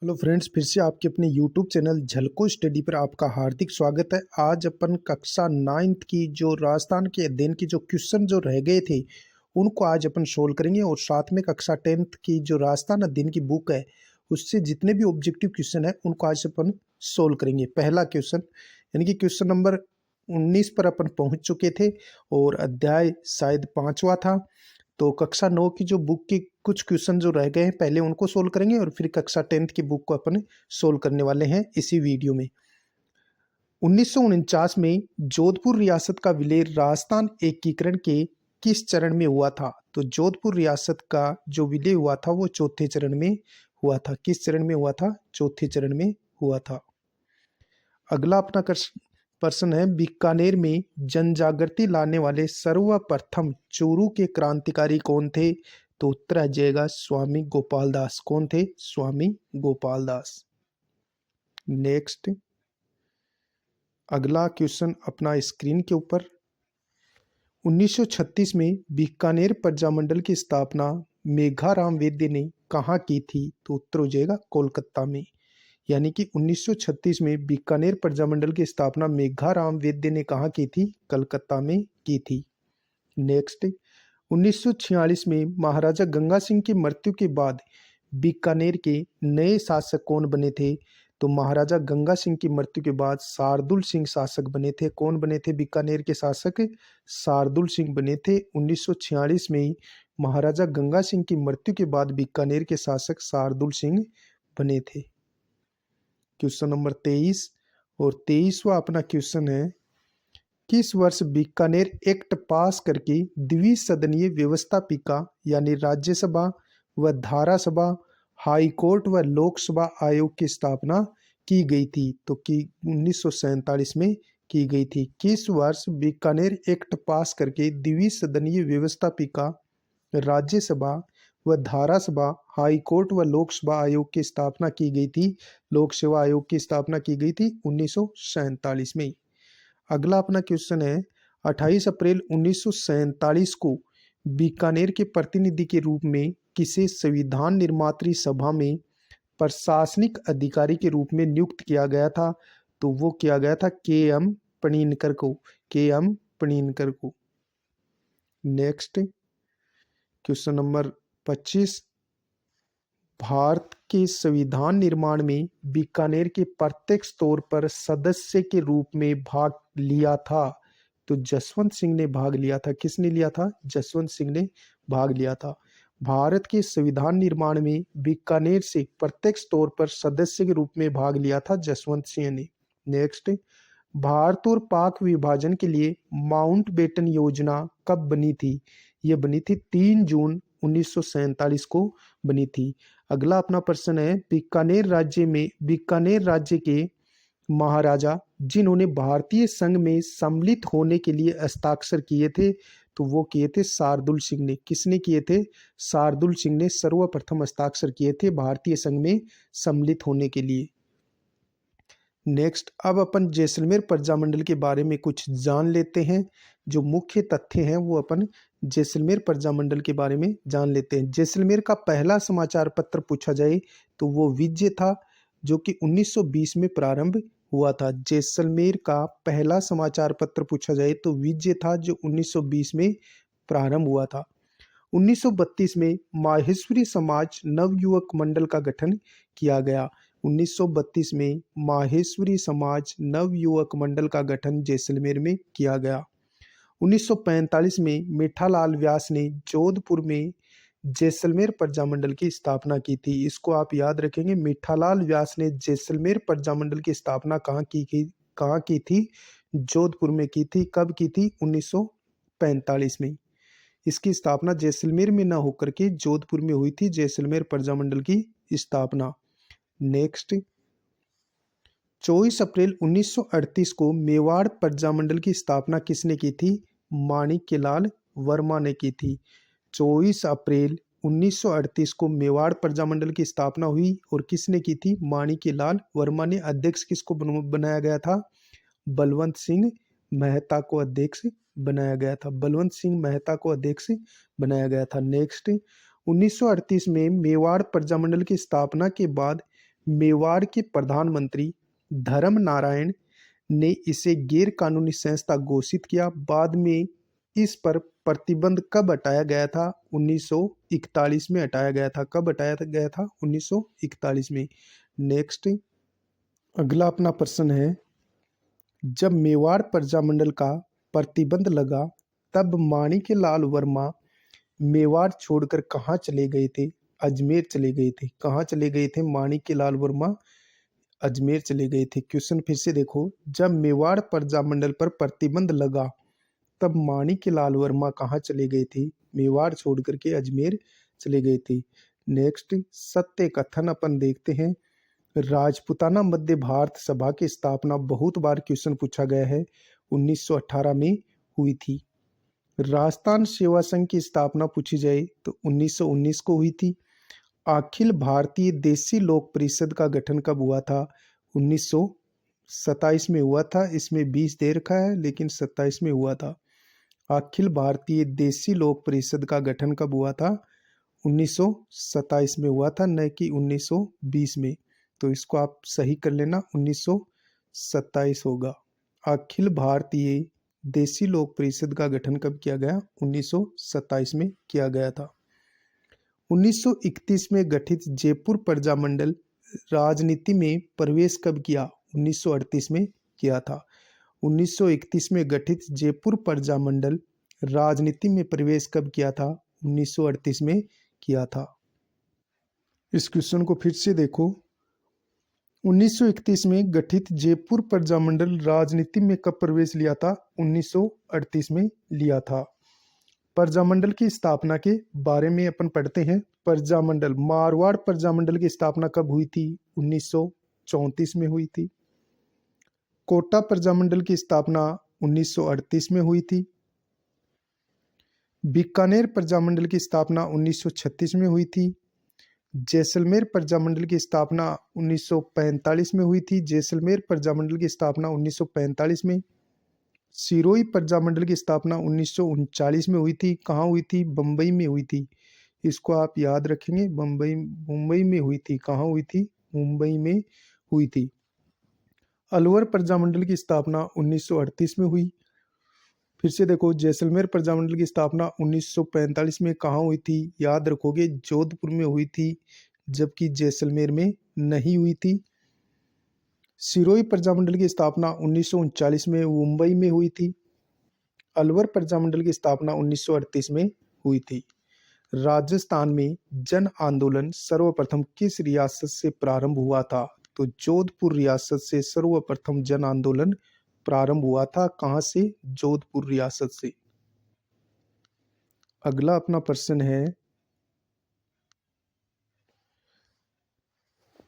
Hello friends, फिर से आपके अपने यूट्यूब चैनल झलको स्टडी पर आपका हार्दिक स्वागत है। आज अपन कक्षा 9th की जो राजस्थान के अध्ययन की जो क्वेश्चन जो रह गए थे उनको आज अपन सोल्व करेंगे और साथ में कक्षा 10th की जो राजस्थान अध्ययन की बुक है उससे जितने भी ऑब्जेक्टिव क्वेश्चन है उनको आज अपन सोल्व करेंगे। पहला क्वेश्चन यानी कि क्वेश्चन नंबर 19 पर अपन पहुंच चुके थे और अध्याय शायद 5वां था। तो कक्षा 9 की जो बुक की कुछ क्वेश्चन जो रह गए हैं पहले उनको सोल्व करेंगे और फिर कक्षा 10th की बुक को अपन सोल्व करने वाले हैं इसी वीडियो में। 1949 में जोधपुर रियासत का विलय राजस्थान एकीकरण के किस चरण में हुआ था? तो जोधपुर रियासत का जो विलय हुआ था वो चौथे चरण में हुआ था। किस चरण में हुआ था? चौथे चरण में हुआ था। अगला अपना प्रश्न है, बीकानेर में जनजागृति लाने वाले सर्वप्रथम चूरू के क्रांतिकारी कौन थे? तो उत्तर आ जाएगा स्वामी गोपाल दास। कौन थे? स्वामी गोपाल दास। नेक्स्ट अगला क्वेश्चन अपना स्क्रीन के ऊपर। 1936 में बीकानेर प्रजामंडल की स्थापना मेघाराम वैद्य ने कहाँ की थी? तो उत्तर हो जाएगा कोलकाता में। यानी कि 1936 में बीकानेर प्रजामंडल की स्थापना मेघाराम वैद्य ने कहाँ की थी? कलकत्ता में की थी। नेक्स्ट 1946 में महाराजा गंगा सिंह की मृत्यु के बाद बीकानेर के नए शासक कौन बने थे? तो महाराजा गंगा सिंह की मृत्यु के बाद शार्दुल सिंह शासक बने थे। कौन बने थे बीकानेर के शासक? शार्दुल सिंह बने थे 1946 में ही। महाराजा गंगा सिंह की मृत्यु के बाद बीकानेर के शासक शार्दुल सिंह बने थे। क्वेश्चन नंबर 23 और 23वां अपना क्वेश्चन है, किस वर्ष बीकानेर एक्ट पास करके द्विसदनीय व्यवस्थापिका यानी राज्यसभा व धारासभा, हाई कोर्ट व लोकसभा आयोग की स्थापना की गई थी? तो कि 1947 में की गई थी। किस वर्ष बीकानेर एक्ट पास करके द्विसदनीय व्यवस्थापिका, राज्यसभा व धारासभा, हाई कोर्ट व लोकसभा आयोग की स्थापना की गई थी? लोकसभा आयोग की स्थापना की गई थी 1947 में। अगला अपना क्वेश्चन है, 28 अप्रैल 1947 को बीकानेर के प्रतिनिधि के रूप में किसे संविधान निर्मात्री सभा में प्रशासनिक अधिकारी के रूप में नियुक्त किया गया था? तो वो किया गया था के.एम. पणिनकर को। के.एम. पणिनकर को। नेक्स्ट क्वेश्चन नंबर 25, भारत के संविधान निर्माण में बीकानेर के प्रत्यक्ष तौर पर सदस्य के रूप में भाग लिया था? तो जसवंत सिंह ने भाग लिया था। किसने लिया था? जसवंत सिंह ने भाग लिया था। भारत के संविधान निर्माण में बीकानेर से प्रत्यक्ष तौर पर सदस्य के रूप में भाग लिया था जसवंत सिंह ने। नेक्स्ट, भारत और पाक विभाजन के लिए माउंटबेटन योजना कब बनी थी? यह बनी थी 3 जून 1947 को बनी थी। अगला अपना प्रश्न है, बीकानेर राज्य के महाराजा जिन्होंने भारतीय संघ में सम्मिलित होने के लिए हस्ताक्षर किए थे? तो वो किए थे शार्दुल सिंह ने। किसने किए थे? शार्दुल सिंह ने सर्वप्रथम हस्ताक्षर किए थे भारतीय संघ में सम्मिलित होने के लिए। नेक्स्ट, अब अपन जैसलमेर प्रजामंडल के बारे में कुछ जान लेते हैं। जो मुख्य तथ्य हैं वो अपन जैसलमेर प्रजामंडल के बारे में जान लेते हैं। जैसलमेर का पहला समाचार पत्र पूछा जाए तो वो विजय था, जो कि 1920 में प्रारंभ हुआ था। जैसलमेर का पहला समाचार पत्र पूछा जाए तो विजय था, जो 1920 में प्रारंभ हुआ था। 1932 में माहेश्वरी समाज नवयुवक मंडल का गठन किया गया। 1932 में माहेश्वरी समाज नवयुवक मंडल का गठन जैसलमेर में किया गया। 1945 में मीठालाल व्यास ने जोधपुर में जैसलमेर प्रजामंडल की स्थापना की थी। इसको आप याद रखेंगे, मीठालाल व्यास ने जैसलमेर प्रजामंडल की स्थापना कहाँ की थी? जोधपुर में की थी। कब की थी? 1945 में। इसकी स्थापना जैसलमेर में न होकर के जोधपुर में हुई थी, जैसलमेर प्रजामंडल की स्थापना। नेक्स्ट, 24 अप्रैल 1938 को मेवाड़ प्रजामंडल की स्थापना किसने की थी? माणिक्यलाल वर्मा ने की थी। 24 अप्रैल 1938 को मेवाड़ प्रजामंडल की स्थापना हुई और किसने की थी? माणिक्यलाल वर्मा ने। अध्यक्ष किसको बनाया गया था? बलवंत सिंह मेहता को अध्यक्ष बनाया गया था। बलवंत सिंह मेहता को अध्यक्ष बनाया गया था। नेक्स्ट, 1938 में मेवाड़ प्रजामंडल की स्थापना के बाद मेवाड़ के प्रधानमंत्री धर्म नारायण ने इसे गैर कानूनी संस्था घोषित किया। बाद में इस पर प्रतिबंध कब हटाया गया था? 1941 में हटाया गया था। कब हटाया गया था? 1941 में। नेक्स्ट अगला अपना प्रश्न है, जब मेवाड़ प्रजामंडल का प्रतिबंध लगा तब माणिक्यलाल वर्मा मेवाड़ छोड़कर कहाँ चले गए थे? अजमेर चले गए थे। कहाँ चले गए थे? माणिक्यलाल वर्मा अजमेर चले गए थे। क्वेश्चन फिर से देखो, जब मेवाड़ प्रजामंडल पर प्रतिबंध लगा तब माणिक्यलाल वर्मा कहाँ चले गए थे? मेवाड़ छोड़ करके अजमेर चले गए थे। नेक्स्ट सत्य कथन अपन देखते हैं। राजपूताना मध्य भारत सभा की स्थापना बहुत बार क्वेश्चन पूछा गया है, 1918 में हुई थी। राजस्थान सेवा संघ की स्थापना पूछी जाए तो 1919 को हुई थी। अखिल भारतीय देसी लोक परिषद का गठन कब हुआ था? 1927 में हुआ था। इसमें 20 दे रखा है लेकिन 27 में हुआ था। अखिल भारतीय देसी लोक परिषद का गठन कब हुआ था? 1927 में हुआ था, न कि 1920 में। तो इसको आप सही कर लेना, 1927 होगा। अखिल भारतीय देसी लोक परिषद का गठन कब किया गया? 1927 में किया गया था। 1931 में गठित जयपुर प्रजामंडल राजनीति में प्रवेश कब किया? 1938 में किया था। 1931 में गठित जयपुर प्रजामंडल राजनीति में प्रवेश कब किया था? 1938 में किया था। इस क्वेश्चन को फिर से देखो, 1931 में गठित जयपुर प्रजामंडल राजनीति में कब प्रवेश लिया था? 1938 में लिया था। प्रजामंडल की स्थापना के बारे में अपन पढ़ते हैं। प्रजामंडल, मारवाड़ प्रजामंडल की स्थापना कब हुई थी? 1934 में हुई थी। कोटा प्रजामंडल की स्थापना 1938 में हुई थी। बीकानेर प्रजामंडल की स्थापना 1936 में हुई थी। जैसलमेर प्रजामंडल की स्थापना 1945 में हुई थी। जैसलमेर प्रजामंडल की स्थापना 1945 में। सिरोही प्रजामंडल की स्थापना 1939 में हुई थी। कहाँ हुई थी? बम्बई में हुई थी। इसको आप याद रखेंगे, मुंबई में हुई थी। कहाँ हुई थी? मुंबई में हुई थी। अलवर प्रजामंडल की स्थापना 1938 में हुई। फिर से देखो, जैसलमेर प्रजामंडल की स्थापना 1945 में कहाँ हुई थी? याद रखोगे, जोधपुर में हुई थी, जबकि जैसलमेर में नहीं हुई थी। सिरोही प्रजामंडल की स्थापना 1939 में मुंबई में हुई थी। अलवर प्रजामंडल की स्थापना 1938 में हुई थी। राजस्थान में जन आंदोलन सर्वप्रथम किस रियासत से प्रारंभ हुआ था? तो जोधपुर रियासत से सर्वप्रथम जन आंदोलन प्रारंभ हुआ था। कहाँ से? जोधपुर रियासत से। अगला अपना प्रश्न है,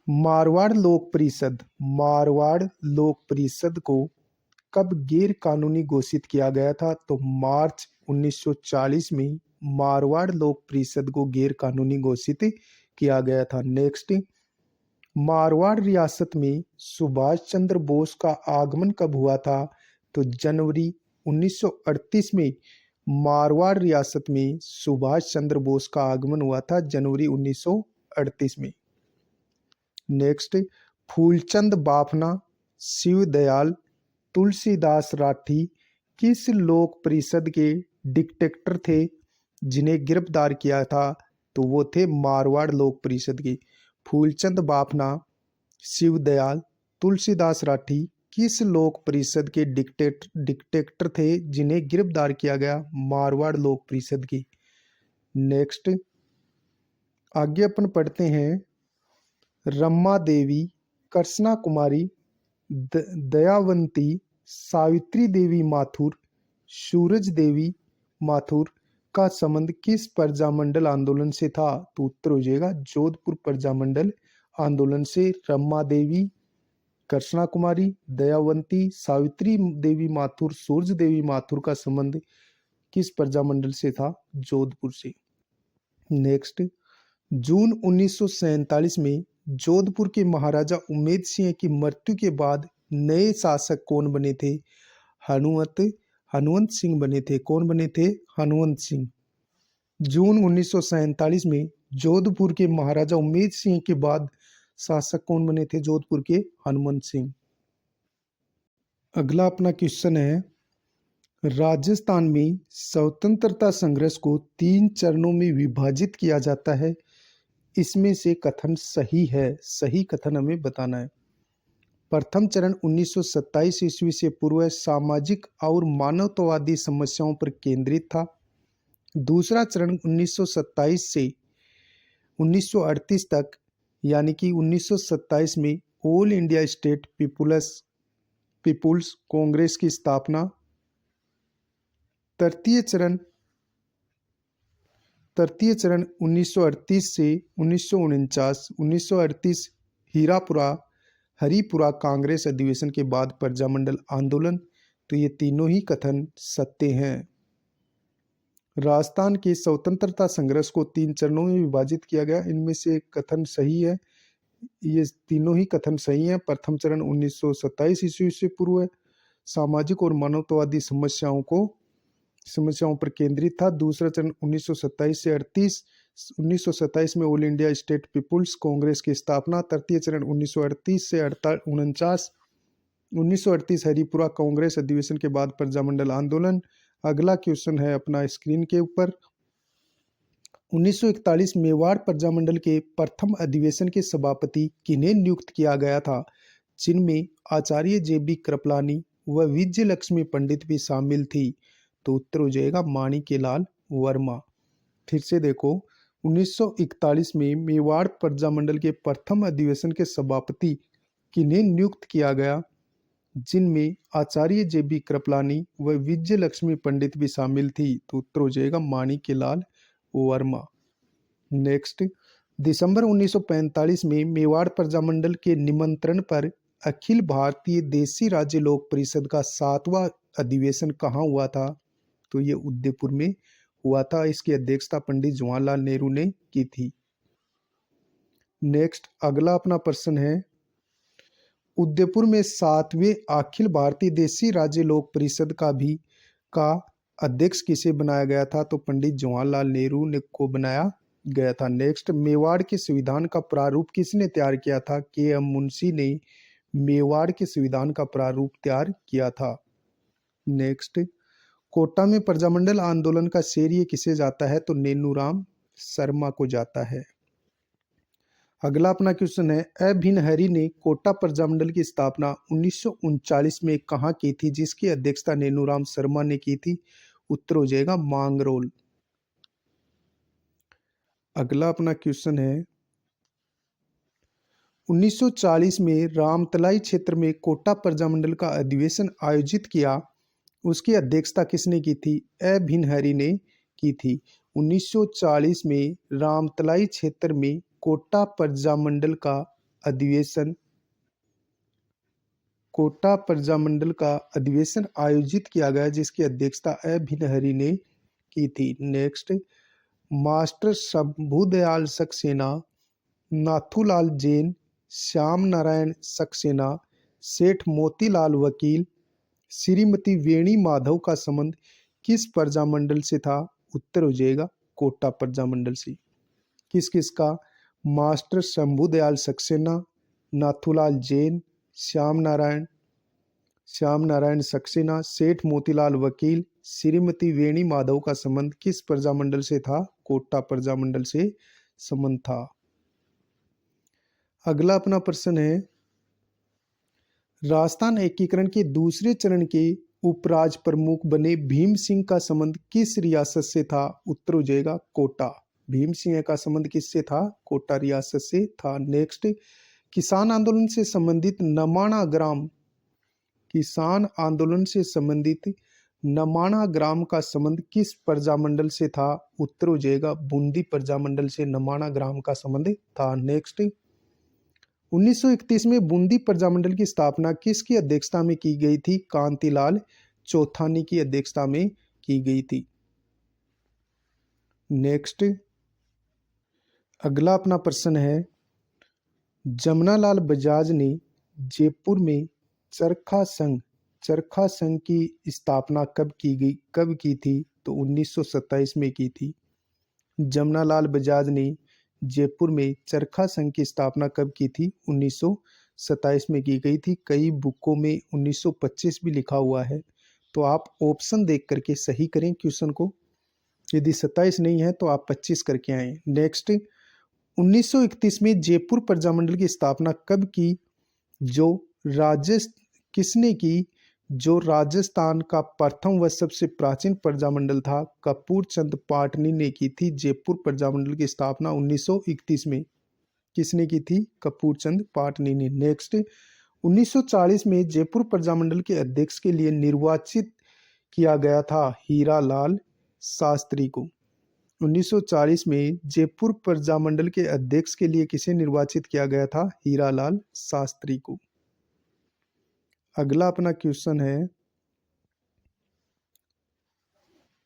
मारवाड़ लोक परिषद को कब गैर कानूनी घोषित किया गया था? तो मार्च 1940 में मारवाड़ लोक परिषद को गैर कानूनी घोषित किया गया था। नेक्स्ट, मारवाड़ रियासत में सुभाष चंद्र बोस का आगमन कब हुआ था? तो जनवरी 1938 में मारवाड़ रियासत में सुभाष चंद्र बोस का आगमन हुआ था, जनवरी 1938 में। नेक्स्ट, फूलचंद बाफना, शिवदयाल, तुलसीदास राठी किस लोक परिषद के डिक्टेटर थे जिन्हें गिरफ्तार किया था? तो वो थे मारवाड़ लोक परिषद के। फूलचंद बाफना, शिवदयाल, तुलसीदास राठी किस लोक परिषद के डिक्टेटर थे जिन्हें गिरफ्तार किया गया? मारवाड़ लोक परिषद की। नेक्स्ट आगे अपन पढ़ते हैं, रमा देवी, कृष्णा कुमारी, दयावंती, सावित्री देवी माथुर, सूरज देवी माथुर का संबंध किस प्रजामंडल आंदोलन से था? तो उत्तर हो जाएगा जोधपुर प्रजामंडल आंदोलन से। रमा देवी, कृष्णा कुमारी, दयावंती, सावित्री देवी माथुर, सूरज देवी माथुर का संबंध किस प्रजामंडल से था? जोधपुर से। नेक्स्ट, जून 1947 में जोधपुर के महाराजा उमेद सिंह की मृत्यु के बाद नए शासक कौन बने थे? हनुमंत सिंह बने थे। कौन बने थे? हनुमंत सिंह। जून 1947 में जोधपुर के महाराजा उमेद सिंह के बाद शासक कौन बने थे जोधपुर के? हनुमंत सिंह। अगला अपना क्वेश्चन है, राजस्थान में स्वतंत्रता संघर्ष को 3 चरणों में विभाजित किया जाता है, इसमें से कथन सही है? सही कथन हमें बताना है। प्रथम चरण 1927 ईस्वी से पूर्व सामाजिक और मानवतावादी समस्याओं पर केंद्रित था। दूसरा चरण 1927 से 1938 तक, यानी कि 1927 में All India State People's Congress की स्थापना। तृतीय चरण 1938 से 1949, 1938 हरिपुरा कांग्रेस अधिवेशन के बाद प्रजामंडल आंदोलन। तो ये तीनों ही कथन सत्य हैं। राजस्थान के स्वतंत्रता संघर्ष को 3 चरणों में विभाजित किया गया, इनमें से कथन सही है। ये तीनों ही कथन सही हैं। प्रथम चरण 1927 ईस्वी से पूर्व सामाजिक और मानवतावादी समस्याओं पर केंद्रित था। दूसरा चरण 1927 से 38, 1927 में All India State People's Congress की स्थापना। तृतीय चरण 1938 से 49, 1938 हरिपुरा कांग्रेस अधिवेशन के बाद प्रजामंडल आंदोलन। अगला क्वेश्चन है अपना स्क्रीन के ऊपर, 1941 मेवाड़ प्रजामंडल के प्रथम अधिवेशन के सभापति किन्हें नियुक्त किया गया था, जिनमें आचार्य JB कृपलानी व विजय लक्ष्मी पंडित भी शामिल थी? तो उत्तर हो जाएगा माणिक्यलाल वर्मा। फिर से देखो, 1941 में मेवाड़ प्रजामंडल के प्रथम अधिवेशन के सभापति किन्हें नियुक्त किया गया, जिनमें आचार्य JB कृपलानी व विजय लक्ष्मी पंडित भी शामिल थी? तो उत्तर हो जाएगा माणिक्यलाल वर्मा। नेक्स्ट, दिसंबर 1945 में मेवाड़ प्रजामंडल के निमंत्रण पर अखिल भारतीय देशी राज्य लोक परिषद का 7वां अधिवेशन कहाँ हुआ था? तो ये उदयपुर में हुआ था। इसकी अध्यक्षता पंडित जवाहरलाल नेहरू ने की थी। नेक्स्ट, अगला अपना प्रश्न है, उदयपुर में 7वें अखिल भारतीय देशी राज्य लोक परिषद का अध्यक्ष किसे बनाया गया था? तो पंडित जवाहरलाल नेहरू ने को बनाया गया था। नेक्स्ट, मेवाड़ के संविधान का प्रारूप किसने तैयार किया था? KM मुंशी ने मेवाड़ के संविधान का प्रारूप तैयार किया था। नेक्स्ट, कोटा में प्रजामंडल आंदोलन का श्रेय किसे जाता है? तो नेनूराम शर्मा को जाता है। अगला अपना क्वेश्चन है, अभिनहरी ने कोटा प्रजामंडल की स्थापना 1939 में कहाँ की थी, जिसकी अध्यक्षता नेनूराम शर्मा ने की थी? उत्तर हो जाएगा मांगरोल। अगला अपना क्वेश्चन है, 1940 में रामतलाई क्षेत्र में कोटा प्रजामंडल का अधिवेशन आयोजित किया, उसकी अध्यक्षता किसने की थी? अभिनहरी ने की थी। 1940 में रामतलाई क्षेत्र में कोटा प्रजामंडल का अधिवेशन आयोजित किया गया, जिसकी अध्यक्षता अभिनहरी ने की थी। नेक्स्ट, मास्टर शंभुदयाल सक्सेना, नाथूलाल जैन, श्याम नारायण सक्सेना, सेठ मोतीलाल वकील, श्रीमती वेणी माधव का संबंध किस प्रजामंडल से था? उत्तर हो जाएगा कोटा प्रजामंडल से। किस किस का? मास्टर शंभुदयाल सक्सेना, नाथूलाल जैन, श्याम नारायण सक्सेना, सेठ मोतीलाल वकील, श्रीमती वेणी माधव का संबंध किस प्रजामंडल से था? कोटा प्रजामंडल से संबंध था। अगला अपना प्रश्न है, राजस्थान एकीकरण के दूसरे चरण के उपराज प्रमुख बने भीम सिंह का संबंध किस रियासत से था? उत्तर हो जाएगा कोटा। भीम सिंह का संबंध किससे था? कोटा रियासत से था। नेक्स्ट, किसान आंदोलन से संबंधित नमाणा ग्राम का संबंध किस प्रजामंडल से था? उत्तर हो जाएगा बूंदी प्रजामंडल से नमाणा ग्राम का संबंध था। नेक्स्ट, 1931 में बूंदी प्रजामंडल की स्थापना किसकी अध्यक्षता में की गई थी? कांतिलाल चौथानी की अध्यक्षता में की गई थी। नेक्स्ट, अगला अपना प्रश्न है, जमनालाल बजाज ने जयपुर में चरखा संघ की स्थापना कब की थी? तो 1927 में की थी। जमनालाल बजाज ने जयपुर में चरखा संघ की स्थापना कब की थी? 1927 में की गई थी। कई बुकों में 1925 भी लिखा हुआ है, तो आप ऑप्शन देख करके सही करें क्वेश्चन को। यदि 27 नहीं है तो आप 25 करके आए। नेक्स्ट, 1931 में जयपुर प्रजामंडल की स्थापना कब की? जो किसने की? जो राजस्थान का प्रथम व सबसे प्राचीन प्रजामंडल था, कपूर चंद पाटनी ने की थी जयपुर प्रजामंडल की स्थापना 1931 में। किसने की थी? कपूर चंद पाटनी ने। नेक्स्ट, 1940 में जयपुर प्रजामंडल के अध्यक्ष के लिए निर्वाचित किया गया था हीरालाल शास्त्री को। 1940 में जयपुर प्रजामंडल के अध्यक्ष के लिए किसे निर्वाचित किया गया था? हीरालाल शास्त्री को। अगला अपना क्वेश्चन है,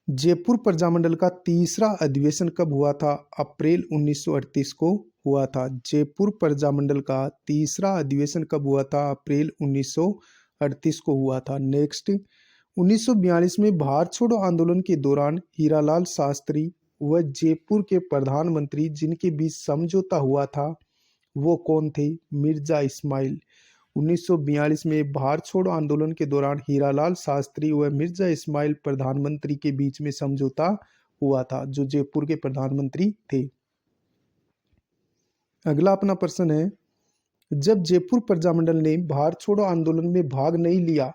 जयपुर प्रजामंडल का तीसरा अधिवेशन कब हुआ था? अप्रैल 1938 को हुआ था। जयपुर प्रजामंडल का तीसरा अधिवेशन कब हुआ था? अप्रैल 1938 को हुआ था। नेक्स्ट, 1942 में भारत छोड़ो आंदोलन के दौरान हीरालाल शास्त्री व जयपुर के प्रधानमंत्री जिनके बीच समझौता हुआ था वो कौन थे? मिर्जा इस्माइल। 1942 में भारत छोड़ो आंदोलन के दौरान हीरालाल शास्त्री व मिर्जा इस्माइल प्रधानमंत्री के बीच में समझौता हुआ था, जो जयपुर के प्रधानमंत्री थे। अगला अपना प्रश्न है, जब जयपुर प्रजामंडल ने भारत छोड़ो आंदोलन में भाग नहीं लिया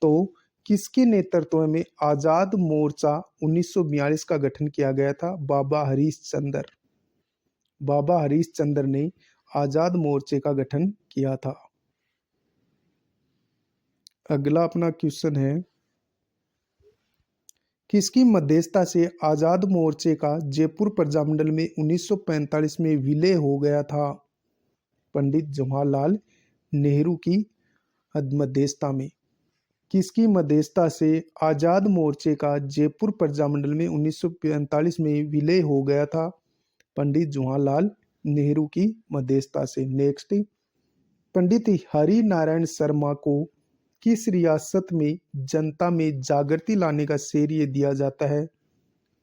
तो किसके नेतृत्व में आजाद मोर्चा 1942 का गठन किया गया था? बाबा हरीश चंद्र। बाबा हरीश चंद्र ने आजाद मोर्चे का गठन किया था। अगला अपना क्वेश्चन है, किसकी मध्यस्थता से आजाद मोर्चे का जयपुर प्रजामंडल में 1945 में विलय हो गया था? पंडित जवाहरलाल नेहरू की मध्यस्थता में। किसकी मध्यस्थता से आजाद मोर्चे का जयपुर प्रजामंडल में 1945 में विलय हो गया था? पंडित जवाहरलाल नेहरू की मध्यस्थता से। नेक्स्ट, पंडित हरि नारायण शर्मा को किस रियासत में जनता में जागृति लाने का श्रेय दिया जाता है?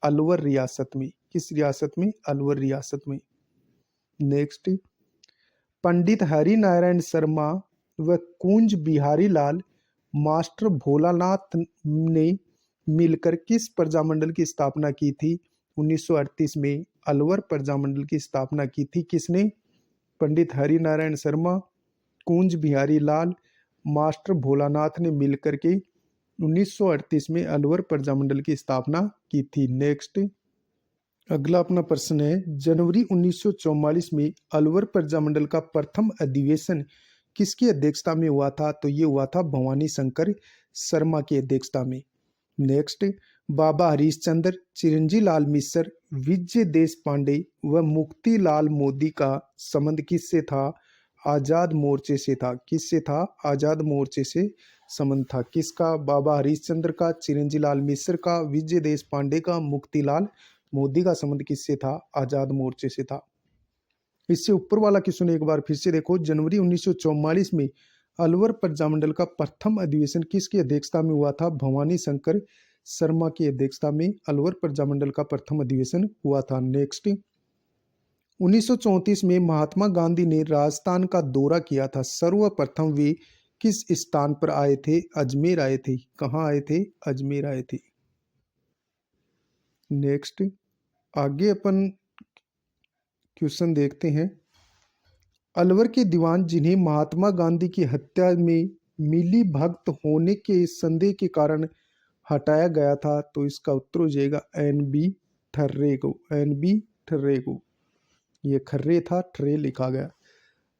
अलवर रियासत में। किस रियासत में? अलवर रियासत में। नेक्स्ट, पंडित हरि नारायण शर्मा व कुंज बिहारी लाल मास्टर भोलानाथ ने मिलकर किस प्रजामंडल की स्थापना की थी? 1938 में अलवर प्रजामंडल की स्थापना की थी। किसने? पंडित हरि नारायण शर्मा, कुंज बिहारी लाल, मास्टर भोलानाथ ने मिलकर के 1938 में अलवर प्रजामंडल की स्थापना की थी। नेक्स्ट, अगला अपना प्रश्न है, जनवरी 1944 में अलवर प्रजामंडल का प्रथम अधिवेशन किसकी अध्यक्षता में हुआ था? तो ये हुआ था भवानी शंकर शर्मा की अध्यक्षता में। नेक्स्ट, बाबा हरीश चंद्र, चिरंजी लाल मिश्र, विजय देश पांडे व मुक्तिलाल मोदी का संबंध किससे था? आजाद मोर्चे से था। किससे था? आजाद मोर्चे से संबंध था। किसका? बाबा हरीश चंद्र का, चिरंजी लाल मिश्र का, विजय देश पांडे का, मुक्तिलाल मोदी का संबंध किससे था? आजाद मोर्चे से था। इससे ऊपर वाला क्वेश्चन एक बार फिर से देखो, जनवरी 1944 में अलवर प्रजामंडल का प्रथम अधिवेशन किसकी अध्यक्षता में हुआ था? भवानी शंकर शर्मा की अध्यक्षता में अलवर प्रजामंडल का प्रथम अधिवेशन हुआ था। नेक्स्ट, 1934 में महात्मा गांधी ने राजस्थान का दौरा किया था। सर्वप्रथम वे किस स्थान पर आए थे? अजमेर आए थे। कहाँ आए थे? अजमेर आए थे। नेक्स्ट, आगे अपन क्वेश्चन देखते हैं, अलवर के दीवान जिन्हें महात्मा गांधी की हत्या में मिली भगत होने के संदेह के कारण हटाया गया था, तो इसका उत्तर हो जाएगा एन.बी. ठर्रे को। एन.बी. ठर्रे को। ये खर्रे था, ठर्रे लिखा गया।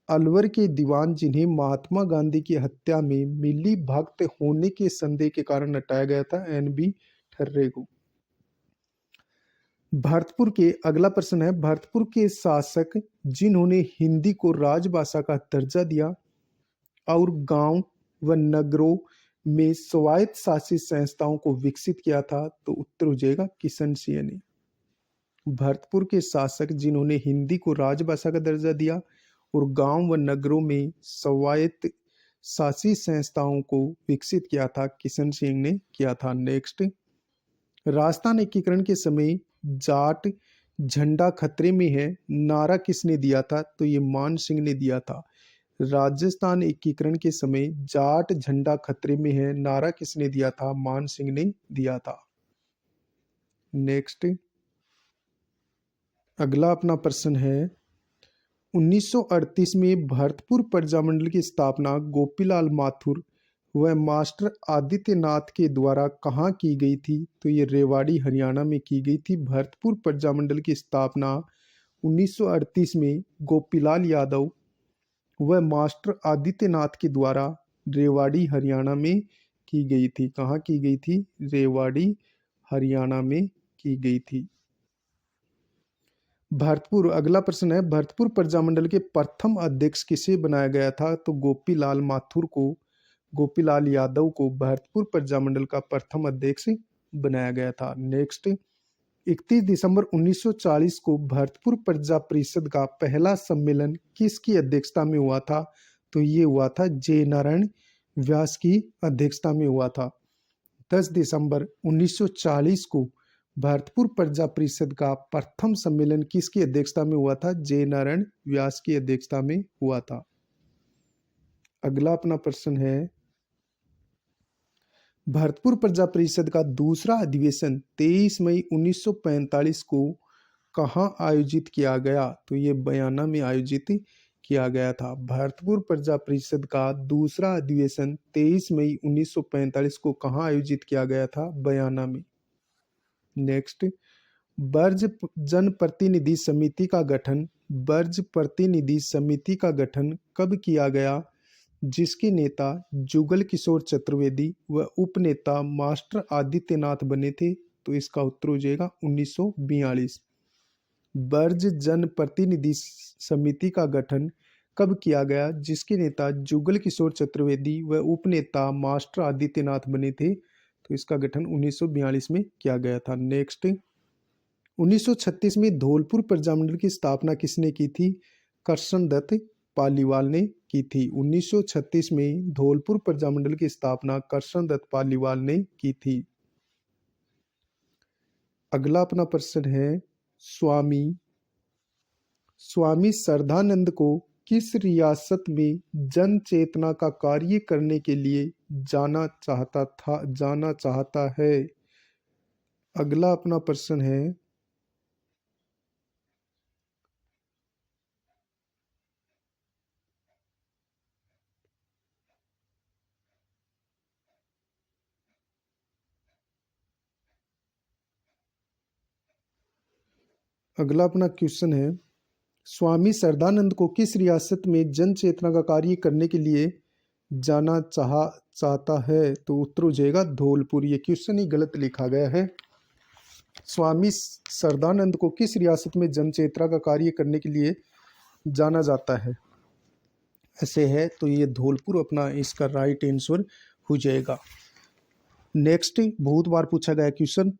अलवर के दीवान जिन्हें महात्मा गांधी की हत्या में मिली भगत होने के संदेह के कारण हटाया गया था, एन.बी. ठर्रे को। भरतपुर के अगला प्रश्न है, भरतपुर के शासक जिन्होंने हिंदी को राजभाषा का दर्जा दिया और गांव व नगरों में स्वायत्त शासित संस्थाओं को विकसित किया था, तो उत्तर हो जाएगा किशन सिंह ने। भरतपुर के शासक जिन्होंने हिंदी को राजभाषा का दर्जा दिया और गांव व नगरों में स्वायत्त शासी संस्थाओं को विकसित किया था, किशन सिंह ने किया था। नेक्स्ट, राजस्थान एकीकरण के समय जाट झंडा खतरे में है नारा किसने दिया था? तो ये मान सिंह ने दिया था। राजस्थान एकीकरण के समय जाट झंडा खतरे में है नारा किसने दिया था? मान सिंह ने दिया था। नेक्स्ट अगला अपना प्रश्न है 1938 में भरतपुर प्रजामंडल की स्थापना गोपीलाल माथुर व मास्टर आदित्यनाथ के द्वारा कहाँ की गई थी? तो ये रेवाड़ी हरियाणा में की गई थी। भरतपुर प्रजामंडल की स्थापना 1938 में गोपीलाल यादव व मास्टर आदित्यनाथ के द्वारा रेवाड़ी हरियाणा में की गई थी। कहाँ की गई थी? रेवाड़ी हरियाणा में की गई थी। भरतपुर अगला प्रश्न है भरतपुर प्रजामंडल के प्रथम अध्यक्ष किसे बनाया गया था? तो गोपीलाल माथुर को, गोपीलाल यादव को भरतपुर प्रजामंडल का प्रथम अध्यक्ष बनाया गया था। नेक्स्ट 31 दिसंबर 1940 को भरतपुर प्रजा परिषद का पहला सम्मेलन किसकी अध्यक्षता में हुआ था? तो ये हुआ था जे नारायण व्यास की अध्यक्षता में हुआ था। 10 दिसंबर 1940 को भरतपुर प्रजा परिषद का प्रथम सम्मेलन किसकी अध्यक्षता में हुआ था? जे नारायण व्यास की अध्यक्षता में हुआ था। अगला अपना प्रश्न है भरतपुर प्रजा परिषद का दूसरा अधिवेशन 23 मई 1945 को कहाँ आयोजित किया गया? तो ये बयाना में आयोजित किया गया था। भरतपुर प्रजा परिषद का दूसरा अधिवेशन 23 मई 1945 को कहाँ आयोजित किया गया था? बयाना में। नेक्स्ट बर्ज जनप्रतिनिधि समिति का गठन, बर्ज प्रतिनिधि समिति का गठन कब किया गया? जिसके नेता जुगल किशोर चतुर्वेदी व उपनेता मास्टर आदित्यनाथ बने थे। तो इसका उत्तर हो जाएगा 1942। बर्ज जनप्रतिनिधि समिति का गठन कब किया गया? जिसके नेता जुगल किशोर चतुर्वेदी व उपनेता मास्टर आदित्यनाथ बने थे। तो इसका गठन 1942 में किया गया था। नेक्स्ट 1936 में धौलपुर प्रजामंडल की स्थापना किसने की थी? करशनदत्त पालीवाल ने की थी। 1936 में धौलपुर प्रजामंडल की स्थापना करशनदत्त पालीवाल ने की थी। अगला अपना प्रश्न है स्वामी श्रद्धानंद को किस रियासत में जन चेतना का कार्य करने के लिए जाना चाहता है? अगला अपना प्रश्न है अगला अपना क्वेश्चन है स्वामी श्रद्धानंद को किस रियासत में जन चेतना का कार्य करने के लिए जाना चाहता है? तो उत्तर हो जाएगा धौलपुर। ये क्वेश्चन ही गलत लिखा गया है। स्वामी श्रद्धानंद को किस रियासत में जन चेतना का कार्य करने के लिए जाना जाता है, ऐसे है तो ये धौलपुर अपना इसका राइट आंसर हो जाएगा। नेक्स्ट बहुत बार पूछा गया क्वेश्चन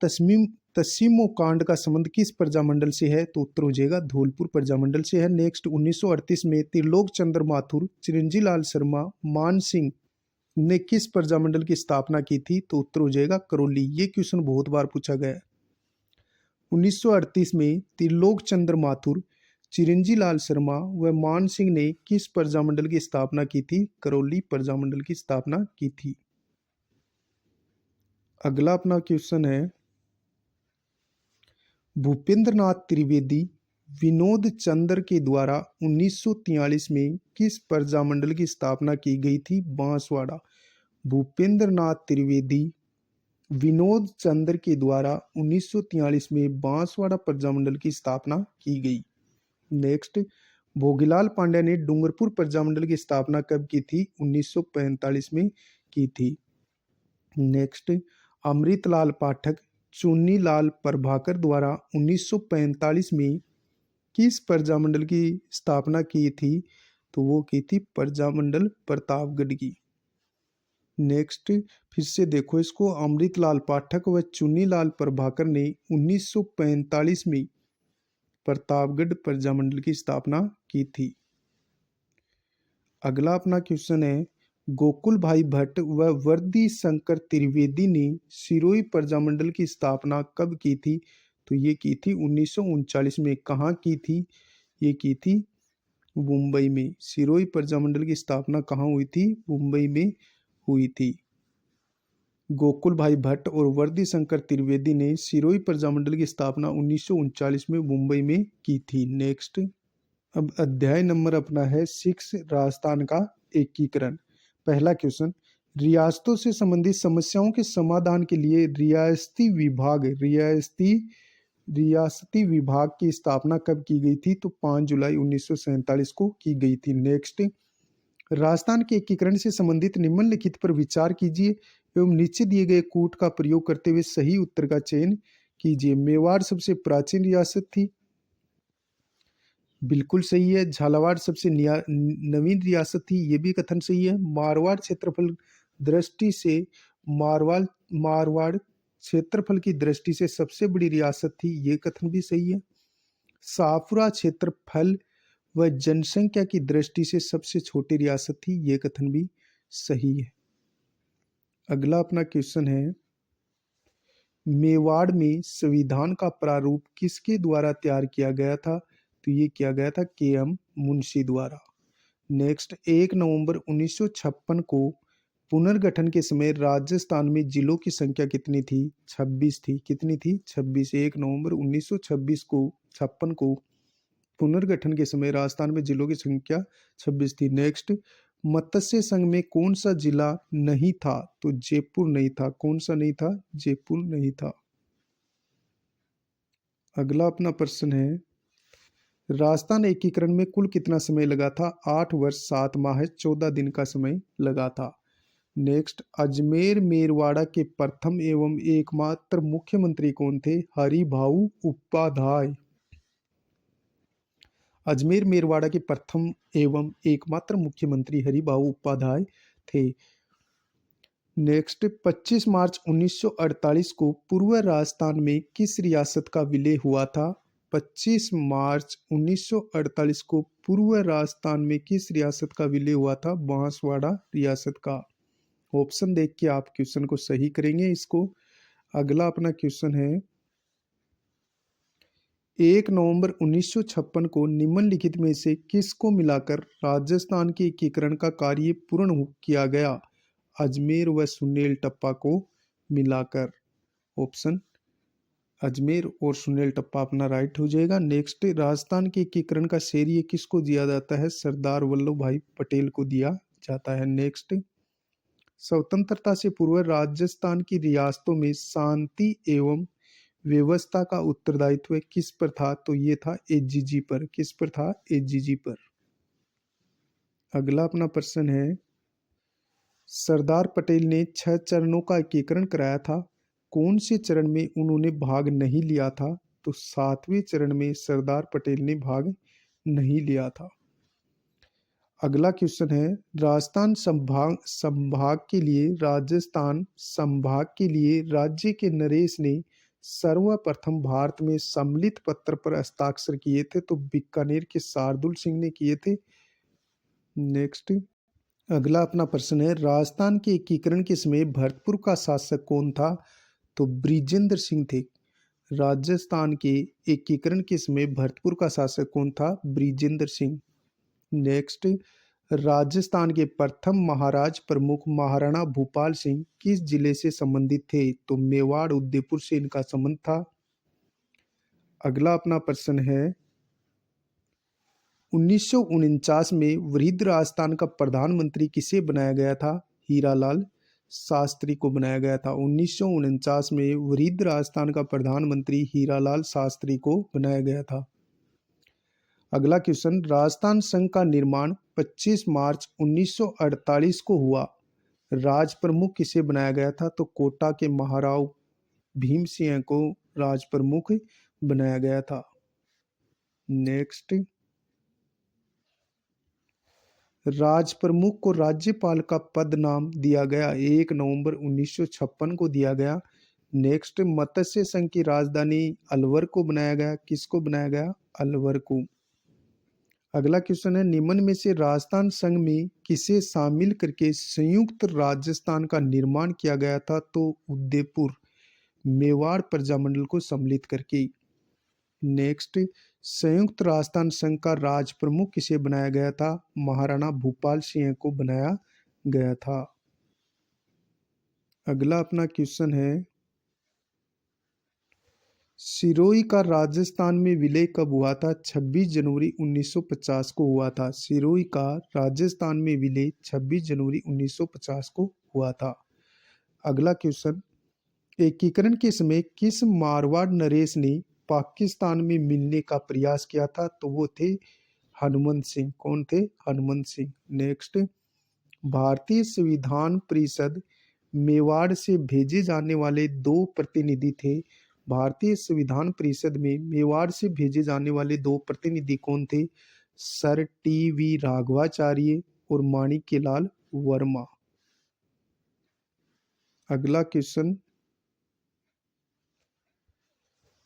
तस्सीमो कांड का संबंध किस प्रजामंडल से है? तो उत्तर हो जाएगा धौलपुर प्रजामंडल से है। नेक्स्ट 1938 में त्रिलोक चंद्र माथुर, चिरंजी लाल शर्मा, मान सिंह ने किस प्रजामंडल की स्थापना की थी? तो उत्तर हो जाएगा करौली। ये क्वेश्चन बहुत बार पूछा गया है। 1938 में त्रिलोक चंद्र माथुर, चिरंजी लाल शर्मा व मान सिंह ने किस प्रजामंडल की स्थापना की थी? करौली प्रजामंडल की स्थापना की थी। अगला अपना क्वेश्चन है भूपेंद्रनाथ त्रिवेदी विनोद चंद्र के द्वारा 1943 में किस प्रजामंडल की स्थापना की गई थी? बांसवाड़ा। भूपेंद्रनाथ त्रिवेदी विनोद चंद्र के द्वारा 1943 में बांसवाड़ा प्रजामंडल की स्थापना की गई। नेक्स्ट भोगीलाल पांड्या ने डूंगरपुर प्रजामंडल की स्थापना कब की थी? 1945 में की थी। नेक्स्ट अमृतलाल पाठक चुन्नीलाल प्रभाकर द्वारा 1945 में किस प्रजामंडल की स्थापना की थी? तो वो की थी प्रजामंडल प्रतापगढ़ की। नेक्स्ट फिर से देखो इसको, अमृतलाल पाठक व चुन्नीलाल प्रभाकर ने 1945 में प्रतापगढ़ प्रजामंडल की स्थापना की थी। अगला अपना क्वेश्चन है गोकुल भाई भट्ट व वर्दी शंकर त्रिवेदी ने सिरोही प्रजामंडल की स्थापना कब की थी? तो ये की थी 1939 में। कहाँ की थी? ये की थी मुंबई में। सिरोही प्रजामंडल की स्थापना कहाँ हुई थी? मुंबई में हुई थी। गोकुल भाई भट्ट और वर्दी शंकर त्रिवेदी ने सिरोही प्रजामंडल की स्थापना 1939 में मुंबई में की थी। नेक्स्ट, अब अध्याय नंबर अपना है 6, राजस्थान का एकीकरण। पहला क्वेश्चन, रियासतों से संबंधित समस्याओं के समाधान के लिए रियासती विभाग की स्थापना कब की गई थी? तो 5 जुलाई 1947 को की गई थी। नेक्स्ट, राजस्थान के एकीकरण से संबंधित निम्नलिखित पर विचार कीजिए एवं नीचे दिए गए कूट का प्रयोग करते हुए सही उत्तर का चयन कीजिए। मेवाड़ सबसे प्राचीन रियासत थी, बिल्कुल सही है। झालावाड़ सबसे नवीन रियासत थी, ये भी कथन सही है। मारवाड़ क्षेत्रफल दृष्टि से मारवाड़ क्षेत्रफल की दृष्टि से सबसे बड़ी रियासत थी, ये कथन भी सही है। साफुरा क्षेत्रफल व जनसंख्या की दृष्टि से सबसे छोटी रियासत थी, ये कथन भी सही है। अगला अपना क्वेश्चन है, मेवाड़ में संविधान का प्रारूप किसके द्वारा तैयार किया गया था? तो ये किया गया था के.एम. मुंशी द्वारा। नेक्स्ट, 1 नवंबर 1956 को पुनर्गठन के समय राजस्थान में जिलों की संख्या कितनी थी? 26 थी। कितनी थी? 26। 1 नवंबर 1956 को पुनर्गठन के समय राजस्थान में जिलों की संख्या 26 थी। नेक्स्ट, मत्स्य संघ में कौन सा जिला नहीं था? तो जयपुर नहीं था। कौन सा नहीं था? जयपुर नहीं था। अगला अपना प्रश्न है, राजस्थान एकीकरण में कुल कितना समय लगा था? 8 वर्ष 7 माह 14 दिन का समय लगा था। नेक्स्ट, अजमेर मेरवाड़ा के प्रथम एवं एकमात्र मुख्यमंत्री कौन थे? हरिभाऊ उपाध्याय। अजमेर मेरवाड़ा के प्रथम एवं एकमात्र मुख्यमंत्री हरिभाऊ उपाध्याय थे। नेक्स्ट, 25 मार्च 1948 को पूर्व राजस्थान में किस रियासत का विलय हुआ था? 25 मार्च 1948 को पूर्व राजस्थान में किस रियासत का विलय हुआ था? बांसवाड़ा रियासत का। ऑप्शन देख के आप क्वेश्चन को सही करेंगे इसको। अगला अपना क्वेश्चन है, 1 नवंबर 1956 को निम्नलिखित में से किसको मिलाकर राजस्थान के एकीकरण का कार्य पूर्ण किया गया? अजमेर व सुनेल टप्पा को मिलाकर। ऑप्शन अजमेर और सुनेल टप्पा अपना राइट हो जाएगा। नेक्स्ट, राजस्थान के एकीकरण का श्रेय किसको दिया जाता है? सरदार वल्लभ भाई पटेल को दिया जाता है। नेक्स्ट, स्वतंत्रता से पूर्व राजस्थान की रियासतों में शांति एवं व्यवस्था का उत्तरदायित्व किस पर था? तो ये था एजीजी पर। किस पर था? एजीजी पर। अगला अपना प्रश्न है, सरदार पटेल ने 6 चरणों का एकीकरण कराया था, कौन से चरण में उन्होंने भाग नहीं लिया था? तो 7वें चरण में सरदार पटेल ने भाग नहीं लिया था। अगला क्वेश्चन है, राजस्थान संभाग के लिए राज्य के नरेश ने सर्वप्रथम भारत में सम्मिलित पत्र पर हस्ताक्षर किए थे? तो बीकानेर के शार्दुल सिंह ने किए थे। नेक्स्ट, अगला अपना प्रश्न है, राजस्थान के एकीकरण के समय भरतपुर का शासक कौन था? तो बृजेंद्र सिंह थे। राजस्थान के एकीकरण के समय भरतपुर का शासक कौन था? बृजेंद्र सिंह। नेक्स्ट, राजस्थान के प्रथम महाराज प्रमुख महाराणा भूपाल सिंह किस जिले से संबंधित थे? तो मेवाड़ उदयपुर से इनका संबंध था। अगला अपना प्रश्न है, 1949 में वृहद राजस्थान का प्रधानमंत्री किसे बनाया गया था? हीरालाल शास्त्री को बनाया गया था। 1949 में वृहद राजस्थान का प्रधानमंत्री हीरालाल शास्त्री को बनाया गया था। अगला क्वेश्चन, राजस्थान संघ का निर्माण 25 मार्च 1948 को हुआ, राज प्रमुख किसे बनाया गया था? तो कोटा के महाराव भीम सिंह को राज प्रमुख बनाया गया था। नेक्स्ट, राज प्रमुख को राज्यपाल का पद नाम दिया गया, 1 नवंबर 1956 को दिया गया। नेक्स्ट, मत्स्य संघ की राजधानी अलवर को बनाया गया, किसको बनाया गया? अलवर को। अगला क्वेश्चन है, निम्न में से राजस्थान संघ में किसे शामिल करके संयुक्त राजस्थान का निर्माण किया गया था? तो उदयपुर मेवाड़ प्रजामंडल को सम्मिलित करके। नेक्स्ट, संयुक्त राजस्थान संघ का राज प्रमुख किसे बनाया गया था? महाराणा भूपाल सिंह को बनाया गया था। अगला अपना क्वेश्चन है, सिरोही का राजस्थान में विलय कब हुआ था? 26 जनवरी 1950 को हुआ था। सिरोही का राजस्थान में विलय 26 जनवरी 1950 को हुआ था। अगला क्वेश्चन, एकीकरण के समय किस मारवाड़ नरेश ने पाकिस्तान में मिलने का प्रयास किया था? तो वो थे हनुमंत सिंह। कौन थे? हनुमंत सिंह। नेक्स्ट, भारतीय संविधान परिषद मेवाड़ से भेजे जाने वाले दो प्रतिनिधि थे। भारतीय संविधान परिषद में मेवाड़ से भेजे जाने वाले दो प्रतिनिधि कौन थे? Sir TV. राघवाचार्य और माणिक्यलाल वर्मा। अगला क्वेश्चन,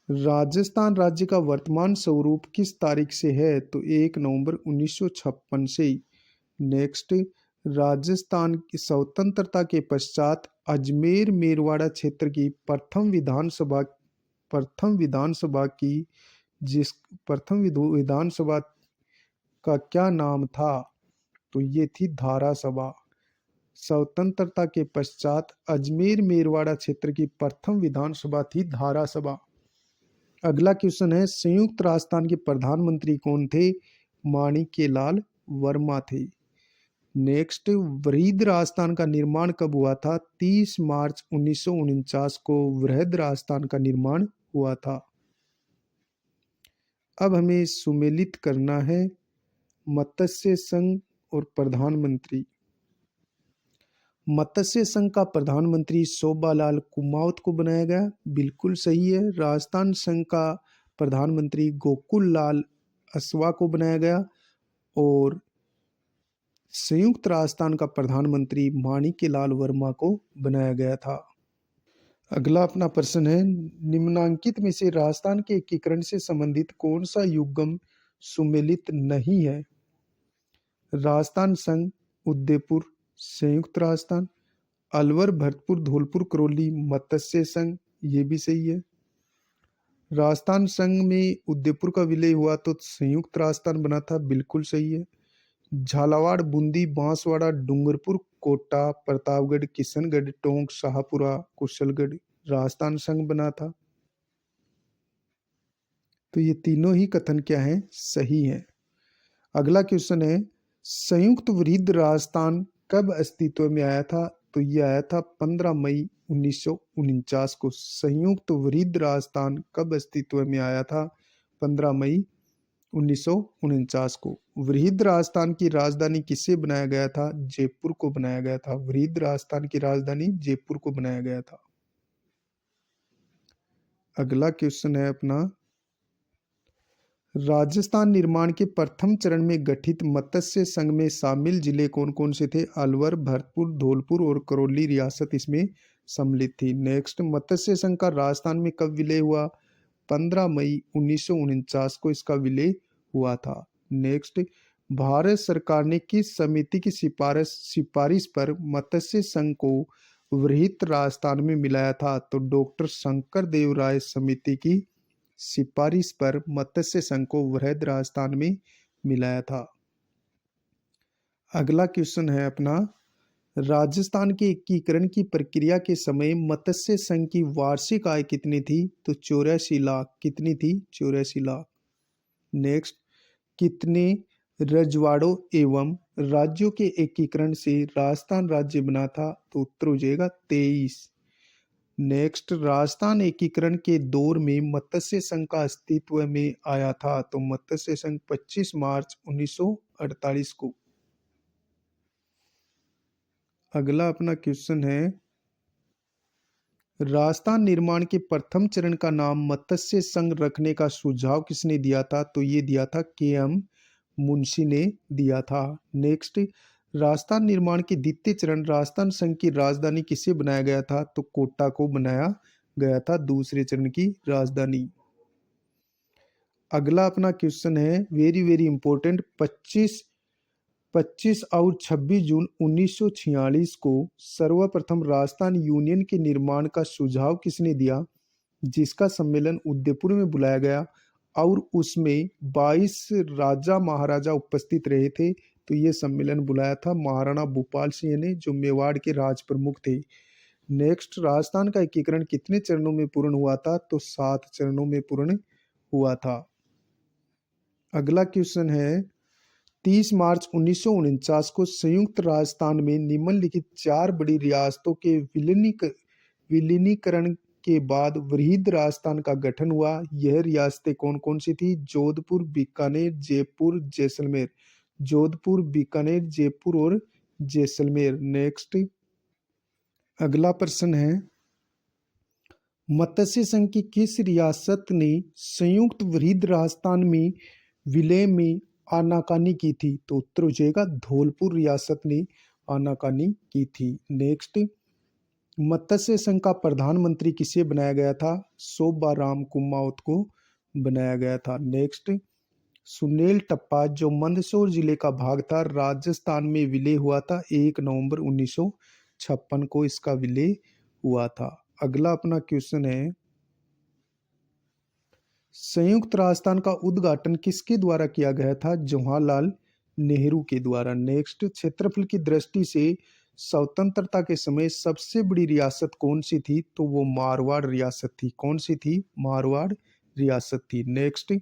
राजस्थान राज्य का वर्तमान स्वरूप किस तारीख से है? तो 1 नवंबर 1956 से। नेक्स्ट, राजस्थान की स्वतंत्रता के पश्चात अजमेर मेरवाड़ा क्षेत्र की प्रथम विधानसभा की जिस प्रथम विधानसभा का क्या नाम था? तो ये थी धारा सभा। स्वतंत्रता के पश्चात अजमेर मेरवाड़ा क्षेत्र की प्रथम विधानसभा थी धारा सभा। अगला क्वेश्चन है, संयुक्त राजस्थान के प्रधानमंत्री कौन थे? माणिक्यलाल वर्मा थे। नेक्स्ट, वृहद राजस्थान का निर्माण कब हुआ था? 30 मार्च 1949 को वृहद राजस्थान का निर्माण हुआ था। अब हमें सुमेलित करना है मत्स्य संघ और प्रधानमंत्री। मत्स्य संघ का प्रधानमंत्री शोभालाल कुमावत को बनाया गया, बिल्कुल सही है। राजस्थान संघ का प्रधानमंत्री गोकुल लाल असवा को बनाया गया और संयुक्त राजस्थान का प्रधानमंत्री माणिक्यलाल वर्मा को बनाया गया था। अगला अपना प्रश्न है, निम्नांकित में से राजस्थान के एकीकरण से संबंधित कौन सा युग्म सुमेलित नहीं है? राजस्थान संघ, उदयपुर, संयुक्त राजस्थान, अलवर, भरतपुर, धौलपुर, करौली, मत्स्य संघ, ये भी सही है। राजस्थान संघ में उदयपुर का विलय हुआ तो संयुक्त राजस्थान बना था, बिल्कुल सही है। झालावाड़, बूंदी, बांसवाड़ा, डूंगरपुर, कोटा, प्रतापगढ़, किशनगढ़, टोंक, शाहपुरा, कुशलगढ़ राजस्थान संघ बना था। तो ये तीनों ही कथन क्या है? सही है। अगला क्वेश्चन है, संयुक्त वृहद राजस्थान कब अस्तित्व में आया था? तो ये आया था 15 मई 1949 को। संयुक्त वृहद राजस्थान कब अस्तित्व में आया था? 15 मई 1949 को। वृहद राजस्थान की राजधानी किसे बनाया गया था? जयपुर को बनाया गया था। वृहद राजस्थान की राजधानी जयपुर को बनाया गया था। अगला क्वेश्चन है अपना, राजस्थान निर्माण के प्रथम चरण में गठित मत्स्य संघ में शामिल जिले कौन कौन से थे? अलवर, भरतपुर, धौलपुर और करौली रियासत इसमें सम्मिलित थी। नेक्स्ट, मत्स्य संघ का राजस्थान में कब विलय हुआ? 15 मई 1949 को इसका विलय हुआ था। नेक्स्ट, भारत सरकार ने किस समिति की सिफारिश पर मत्स्य संघ को वृहद राजस्थान में मिलाया था? तो डॉक्टर शंकर देव राय समिति की सिफारिश पर मत्स्य संघ को वृहद राजस्थान में मिलाया था। अगला क्वेश्चन है अपना, राजस्थान के एकीकरण की प्रक्रिया के समय मत्स्य संघ की वार्षिक आय कितनी थी? तो 84 लाख। कितनी थी? 84 लाख। नेक्स्ट, कितने रजवाड़ों एवं राज्यों के एकीकरण से राजस्थान राज्य बना था? तो उत्तर हो जाएगा 23। नेक्स्ट, राजस्थान एकीकरण के दौर में मत्स्य संघ का अस्तित्व में आया था? तो मत्स्य संघ 25 मार्च 1948 को। अगला अपना क्वेश्चन है, राजस्थान निर्माण के प्रथम चरण का नाम मत्स्य संघ रखने का सुझाव किसने दिया था? तो ये दिया था के.एम. मुंशी ने दिया था। नेक्स्ट, राजस्थान निर्माण के द्वितीय चरण राजस्थान संघ की राजधानी किसे बनाया गया था? तो कोटा को बनाया गया था दूसरे चरण की राजधानी। अगला अपना क्वेश्चन है, वेरी वेरी इंपॉर्टेंट, 25 और 26 जून 1946 को सर्वप्रथम राजस्थान यूनियन के निर्माण का सुझाव किसने दिया, जिसका सम्मेलन उदयपुर में बुलाया गया? और उसमें 22 राजा महाराजा उपस्थित रहे थे। तो ये सम्मेलन बुलाया था महाराणा भूपाल सिंह ने, जो मेवाड़ के राज प्रमुख थे। नेक्स्ट, राजस्थान का एकीकरण कितने चरणों में पूर्ण हुआ था? तो 7 चरणों में पूर्ण हुआ था। अगला क्वेश्चन है, 30 मार्च 1949 को संयुक्त राजस्थान में निम्नलिखित 4 बड़ी रियासतों के विलीनीकरण के बाद वृहद राजस्थान का गठन हुआ। यह रियासतें कौन कौन सी थी? जोधपुर, बीकानेर, जयपुर, जैसलमेर। जोधपुर, बीकानेर, जयपुर और जैसलमेर। नेक्स्ट, अगला प्रश्न है, मत्स्य संघ की किस रियासत ने संयुक्त वृहद राजस्थान में विलय में आनाकानी की थी? तो उत्तर हो जाएगा धौलपुर रियासत ने आनाकानी की थी। नेक्स्ट, मत्स्य संघ का प्रधानमंत्री किसे बनाया गया था? शोभाराम कुमावत को बनाया गया था। नेक्स्ट, सुनेल टप्पा जो मंदसौर जिले का भाग था, राजस्थान में विलय हुआ था 1 नवंबर 1956 को इसका विलय हुआ था। अगला अपना क्वेश्चन है, संयुक्त राजस्थान का उद्घाटन किसके द्वारा किया गया था? जवाहरलाल नेहरू के द्वारा। नेक्स्ट, क्षेत्रफल की दृष्टि से स्वतंत्रता के समय सबसे बड़ी रियासत कौन सी थी? तो वो मारवाड़ रियासत थी। कौन सी थी? मारवाड़ रियासत थी। नेक्स्ट,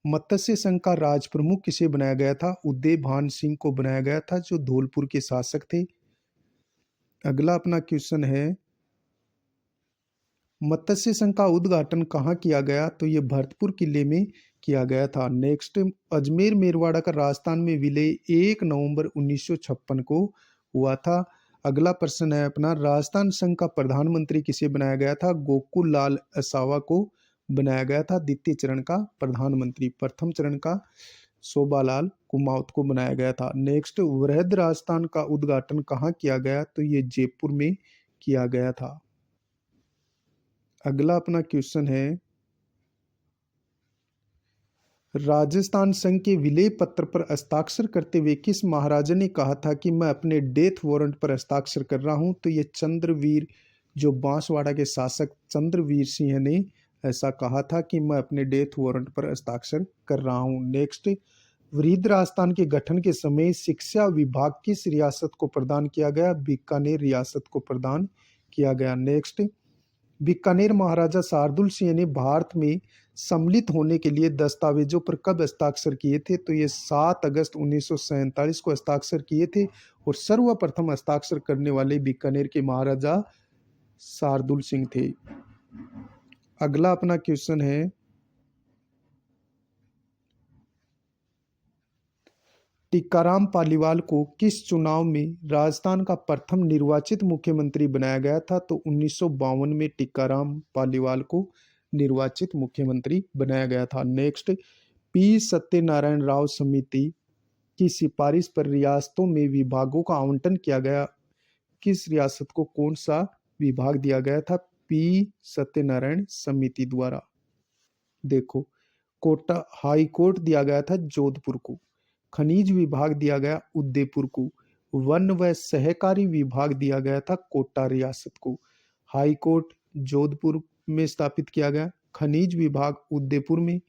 मत्स्य संघ का राज प्रमुख किसे बनाया गया था? उदय भान सिंह को बनाया गया था, जो धौलपुर के शासक थे। अगला अपना क्वेश्चन है, मत्स्य संघ का उद्घाटन कहाँ किया गया? तो ये भरतपुर किले में किया गया था। नेक्स्ट, अजमेर मेरवाड़ा का राजस्थान में विलय 1 नवंबर 1956 को हुआ था। अगला प्रश्न है अपना, राजस्थान संघ का प्रधानमंत्री किसे बनाया गया था? गोकुल लाल असावा को बनाया गया था द्वितीय चरण का प्रधानमंत्री। प्रथम चरण का शोभालाल कुमावत को बनाया गया था। नेक्स्ट, वृहद राजस्थान का उद्घाटन कहाँ किया गया? तो ये जयपुर में किया गया था। अगला अपना क्वेश्चन है, राजस्थान संघ के विलय पत्र पर हस्ताक्षर करते हुए किस महाराजा ने कहा था कि मैं अपने डेथ वारंट पर हस्ताक्षर कर रहा हूं? तो ये चंद्रवीर, जो बांसवाड़ा के शासक चंद्रवीर सिंह ने ऐसा कहा था कि मैं अपने डेथ वारंट पर हस्ताक्षर कर रहा हूं। नेक्स्ट, वृहद राजस्थान के गठन के समय शिक्षा विभाग किस रियासत को प्रदान किया गया? बीकानेर रियासत को प्रदान किया गया। नेक्स्ट, बीकानेर महाराजा शार्दुल सिंह ने भारत में सम्मिलित होने के लिए दस्तावेजों पर कब हस्ताक्षर किए थे? तो ये 7 अगस्त 1947 को हस्ताक्षर किए थे और सर्वप्रथम हस्ताक्षर करने वाले बीकानेर के महाराजा शार्दुल सिंह थे। अगला अपना क्वेश्चन है, टीकाराम पालीवाल को किस चुनाव में राजस्थान का प्रथम निर्वाचित मुख्यमंत्री बनाया गया था? तो 1952 में टीकाराम पालीवाल को निर्वाचित मुख्यमंत्री बनाया गया था। नेक्स्ट, पी सत्यनारायण राव समिति की सिफारिश पर रियासतों में विभागों का आवंटन किया गया। किस रियासत को कौन सा विभाग दिया गया था? पी सत्यनारायण समिति द्वारा। देखो, कोटा हाई कोर्ट दिया गया था जोधपुर को, खनिज विभाग दिया गया उदयपुर को, वन व सहकारी विभाग दिया गया था कोटा रियासत को। हाई कोर्ट जोधपुर में स्थापित किया गया, खनिज विभाग उदयपुर में,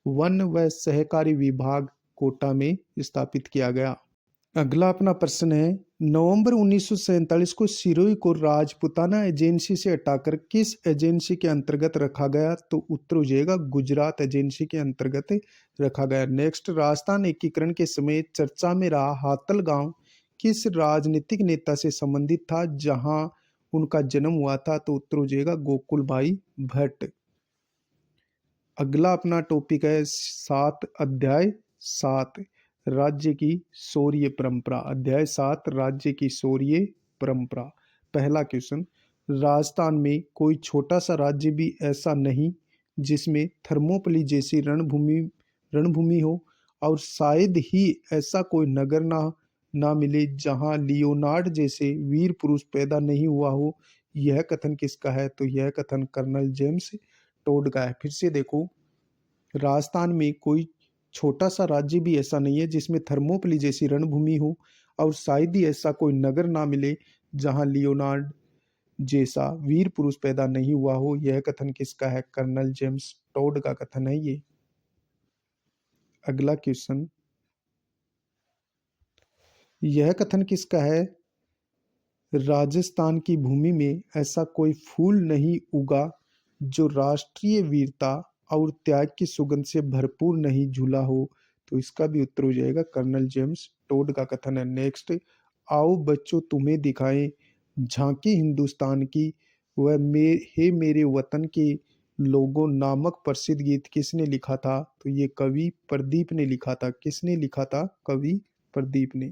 वन व सहकारी विभाग कोटा में स्थापित किया गया। अगला अपना प्रश्न है, नवंबर 1947 को सिरोही को राजपुताना एजेंसी से हटाकर किस एजेंसी के अंतर्गत रखा गया? तो उत्तर हो जाएगा गुजरात एजेंसी के अंतर्गत रखा गया। नेक्स्ट, राजस्थान एकीकरण के समय चर्चा में रहा हातल गांव किस राजनीतिक नेता से संबंधित था जहां उनका जन्म हुआ था? तो उत्तर हो जाएगा गोकुल भाई भट्ट। अगला अपना टॉपिक है 7 अध्याय 7 राज्य की शौर्य परंपरा। अध्याय 7 राज्य की शौर्य परंपरा। पहला क्वेश्चन, राजस्थान में कोई छोटा सा राज्य भी ऐसा नहीं जिसमें थर्मोपली जैसी रणभूमि हो, और शायद ही ऐसा कोई नगर ना मिले जहां लियोनार्ड जैसे वीर पुरुष पैदा नहीं हुआ हो। यह कथन किसका है? तो यह कथन कर्नल जेम्स टोड का है। फिर से देखो, राजस्थान में कोई छोटा सा राज्य भी ऐसा नहीं है जिसमें थर्मोपली जैसी रणभूमि हो, और शायद ही ऐसा कोई नगर ना मिले जहां लियोनार्ड जैसा वीर पुरुष पैदा नहीं हुआ हो। यह कथन किसका है? कर्नल जेम्स टोड का कथन है ये। अगला क्वेश्चन, यह कथन किसका है? राजस्थान की भूमि में ऐसा कोई फूल नहीं उगा जो राष्ट्रीय वीरता और त्याग की सुगंध से भरपूर नहीं झूला हो। तो इसका भी उत्तर हो जाएगा कर्नल जेम्स टोड का कथन है। नेक्स्ट, आओ बच्चों तुम्हें दिखाएं झांकी हिंदुस्तान की, वह हे मेरे वतन के लोगों नामक प्रसिद्ध गीत किसने लिखा था? तो ये कवि प्रदीप ने लिखा था। किसने लिखा था? कवि प्रदीप ने।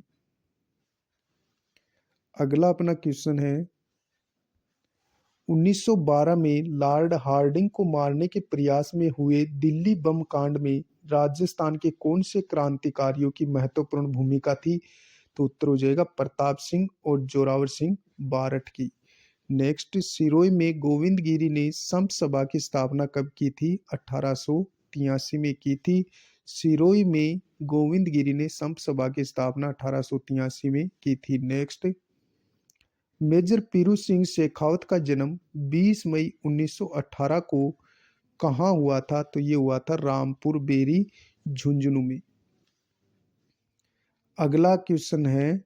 अगला अपना क्वेश्चन है, 1912 में लॉर्ड हार्डिंग को मारने के प्रयास में हुए दिल्ली बम कांड में राजस्थान के कौन से क्रांतिकारियों की महत्वपूर्ण भूमिका थी? तो उत्तर हो जाएगा प्रताप सिंह और जोरावर सिंह बारठ की। नेक्स्ट, सिरोही में गोविंद गिरी ने संत सभा की स्थापना कब की थी? 1883 में की थी। सिरोही में गोविंद गिरी ने संत सभा की स्थापना 1883 में की थी। नेक्स्ट, मेजर पीरू सिंह शेखावत का जन्म 20 मई 1918 को कहाँ हुआ था? तो ये हुआ था रामपुर बेरी झुंझुनू में। अगला क्वेश्चन है,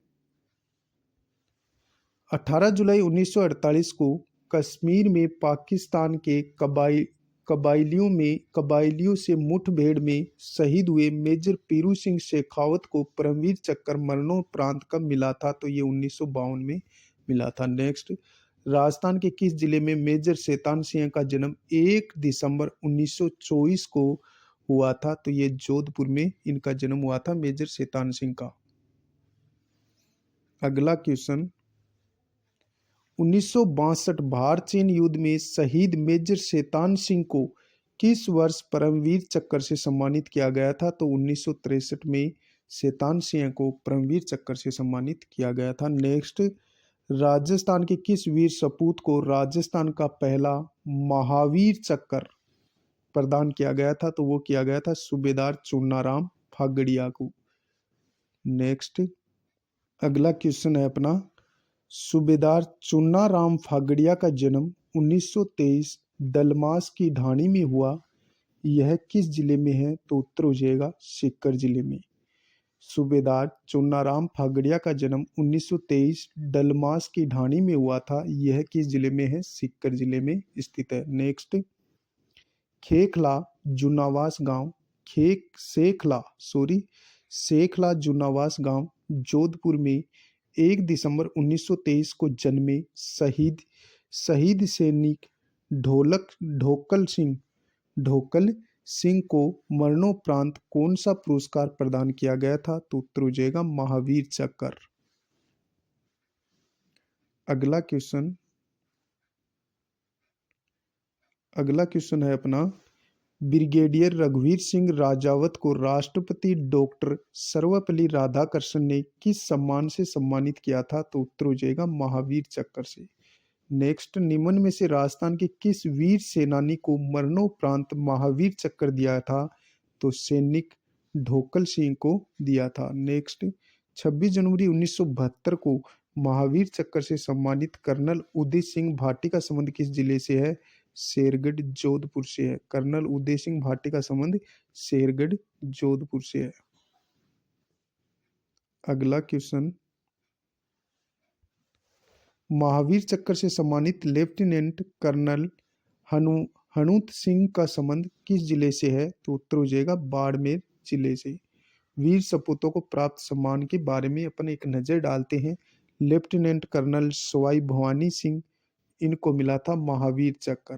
18 जुलाई 1948 को कश्मीर में पाकिस्तान के कबाइलियों से मुठभेड़ में शहीद हुए मेजर पीरू सिंह शेखावत को परमवीर चक्र मरणोपरांत कब मिला था? तो ये 1952 में मिला था। नेक्स्ट, राजस्थान के किस जिले में मेजर शैतान सिंह का जन्म 1 दिसंबर 1924 को हुआ था? तो ये जोधपुर में इनका जन्म हुआ था मेजर शैतान सिंह का। अगला क्वेश्चन, 1962 भारत चीन युद्ध में शहीद मेजर शैतान सिंह को किस वर्ष परमवीर चक्र से सम्मानित किया गया था? तो 1963 में शैतान सिंह को परमवीर चक्र से सम्मानित किया गया था। नेक्स्ट, राजस्थान के किस वीर सपूत को राजस्थान का पहला महावीर चक्र प्रदान किया गया था? तो वो किया गया था सूबेदार चुन्नाराम फागड़िया को। नेक्स्ट, अगला क्वेश्चन है अपना, सूबेदार चुन्नाराम फागड़िया का जन्म 1923 दलमास की ढाणी में हुआ। यह किस जिले में है? तो उत्तर हो जाएगा सीकर जिले में। सूबेदार चुन्नाराम फागड़िया का जन्म 1923 डलमास की ढाणी में हुआ था। यह किस जिले में है? सीकर जिले में स्थित है। नेक्स्ट, खेखला जुनावास गांव शेखला जुनावास गांव जोधपुर में 1 दिसंबर 1923 को जन्मे शहीद सैनिक ढोकल सिंह को मरणोपरांत कौन सा पुरस्कार प्रदान किया गया था? तो उत्तर हो जाएगा महावीर चक्र। अगला क्वेश्चन है अपना, ब्रिगेडियर रघुवीर सिंह राजावत को राष्ट्रपति डॉक्टर सर्वपल्ली राधाकृष्णन ने किस सम्मान से सम्मानित किया था? तो उत्तर हो जाएगा महावीर चक्र से। नेक्स्ट, निम्न में से राजस्थान के किस वीर सेनानी को मरणोपरांत महावीर चक्र दिया था? तो सैनिक ढोकल सिंह को दिया था। नेक्स्ट, 26 जनवरी 1972 को महावीर चक्र से सम्मानित कर्नल उदय सिंह भाटी का संबंध किस जिले से है? शेरगढ़ जोधपुर से है। कर्नल उदय सिंह भाटी का संबंध शेरगढ़ जोधपुर से है। अगला क्वेश्चन, महावीर चक्र से सम्मानित लेफ्टिनेंट कर्नल हनुमंत सिंह का संबंध किस जिले से है? तो उत्तर हो जाएगा बाड़मेर जिले से। वीर सपूतों को प्राप्त सम्मान के बारे में अपन एक नजर डालते हैं। लेफ्टिनेंट कर्नल सवाई भवानी सिंह, इनको मिला था महावीर चक्र।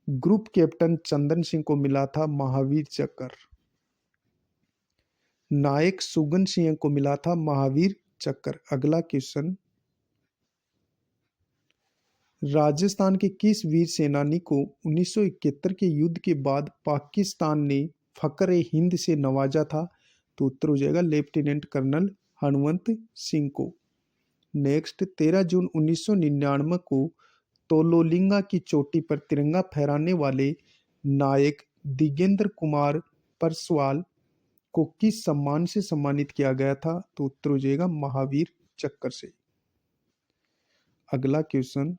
ग्रुप कैप्टन चंदन सिंह को मिला था महावीर चक्र। नायक सुगन सिंह को मिला था महावीर चक्र। अगला क्वेश्चन, राजस्थान के किस वीर सेनानी को 1971 के युद्ध के बाद पाकिस्तान ने फखर हिंद से नवाजा था? तो उत्तर हो जाएगा लेफ्टिनेंट कर्नल हनुमंत सिंह को। नेक्स्ट, 13 जून 1999 को तोलोलिंगा की चोटी पर तिरंगा फहराने वाले नायक दिगेंद्र कुमार परसवाल को किस सम्मान से सम्मानित किया गया था? तो उत्तर हो जाएगा महावीर चक्र से। अगला क्वेश्चन,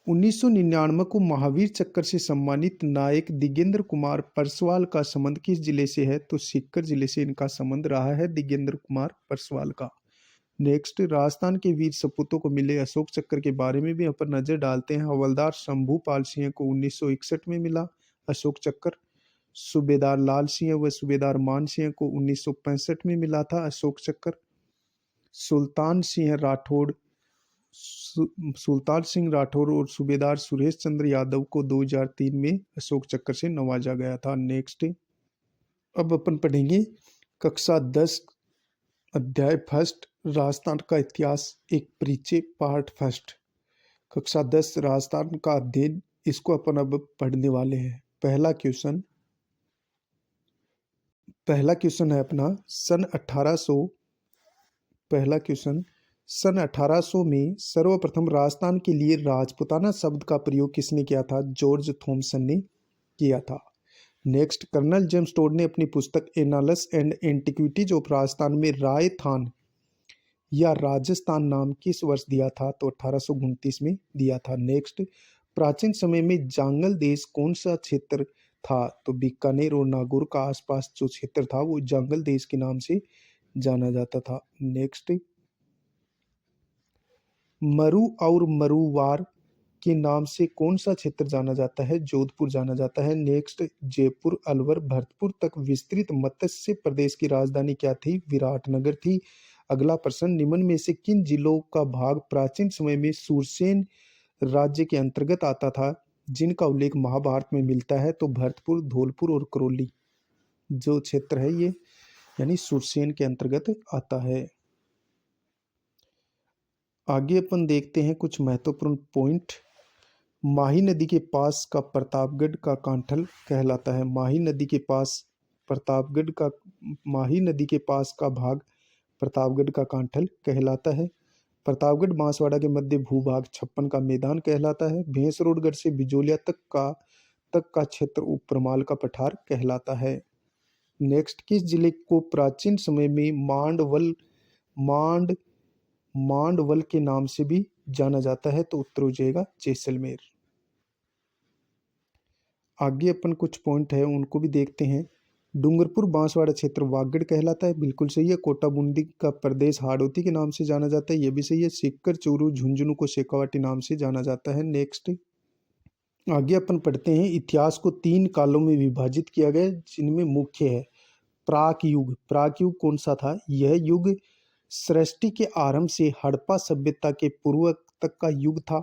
1999 को महावीर चक्र से सम्मानित नायक दिगेंद्र कुमार परसवाल का संबंध किस जिले से है? तो सीकर जिले से इनका संबंध रहा है दिगेंद्र कुमार परसवाल का। नेक्स्ट, राजस्थान के वीर सपूतों को मिले अशोक चक्र के बारे में भी अपन नजर डालते हैं। हवलदार शंभूपाल सिंह को 1961 में मिला अशोक चक्र। सूबेदार लाल सिंह व सूबेदार मान सिंह को 1965 में मिला था अशोक चक्र। सुल्तान सिंह राठौड़ और सूबेदार सुरेश चंद्र यादव को 2003 में अशोक चक्र से नवाजा गया था। नेक्स्ट, अब अपन पढ़ेंगे कक्षा 10 अध्याय फर्स्ट राजस्थान का इतिहास, एक परिचय पार्ट फर्स्ट। कक्षा 10 राजस्थान का अध्ययन, इसको अपन अब पढ़ने वाले हैं। पहला क्वेश्चन है अपना सन 1800 में सर्वप्रथम राजस्थान के लिए राजपुताना शब्द का प्रयोग किसने किया था? जॉर्ज थॉमसन ने किया था। नेक्स्ट, कर्नल जेम्स टोड ने अपनी पुस्तक एनालस एंड एंटिक्विटीज ऑफ राजस्थान में रायथान या राजस्थान नाम किस वर्ष दिया था? तो 1829 में दिया था। नेक्स्ट, प्राचीन समय में जांगल देश कौन सा क्षेत्र था? तो बीकानेर और नागौर का आसपास जो क्षेत्र था वो जांगल देश के नाम से जाना जाता था। नेक्स्ट, मरु और मरुवार के नाम से कौन सा क्षेत्र जाना जाता है? जोधपुर जाना जाता है। नेक्स्ट, जयपुर अलवर भरतपुर तक विस्तृत मत्स्य प्रदेश की राजधानी क्या थी? विराटनगर थी। अगला प्रश्न, निम्न में से किन जिलों का भाग प्राचीन समय में सूरसेन राज्य के अंतर्गत आता था जिनका उल्लेख महाभारत में मिलता है? तो भरतपुर, धौलपुर और करौली जो क्षेत्र है ये यानी सूरसेन के अंतर्गत आता है। आगे अपन देखते हैं कुछ महत्वपूर्ण पॉइंट। माही नदी के पास का प्रतापगढ़ का कांठल कहलाता है। माही नदी के पास का भाग प्रतापगढ़ का कांठल कहलाता है। प्रतापगढ़ बांसवाड़ा के मध्य भूभाग छप्पन का मैदान कहलाता है। भैंसरोडगढ़ से बिजोलिया तक का क्षेत्र उपरमाल का पठार कहलाता है। नेक्स्ट, किस जिले को प्राचीन समय में मांडवल के नाम से भी जाना जाता है? तो उत्तर हो जाएगा जैसलमेर। आगे अपन कुछ पॉइंट है उनको भी देखते हैं। डूंगरपुर बांसवाड़ा क्षेत्र वागड़ कहलाता है, बिल्कुल सही है। कोटा बूंदी का प्रदेश हाड़ौती के नाम से जाना जाता है, यह भी सही है। सीकर चूरू झुंझुनू को शेखावाटी नाम से जाना जाता है। नेक्स्ट, आगे अपन पढ़ते हैं। इतिहास को 3 कालों में विभाजित किया गया जिनमें मुख्य है प्राक युग। प्राक युग कौन सा था? यह युग सृष्टि के आरंभ से हड़प्पा सभ्यता के पूर्व तक का युग था।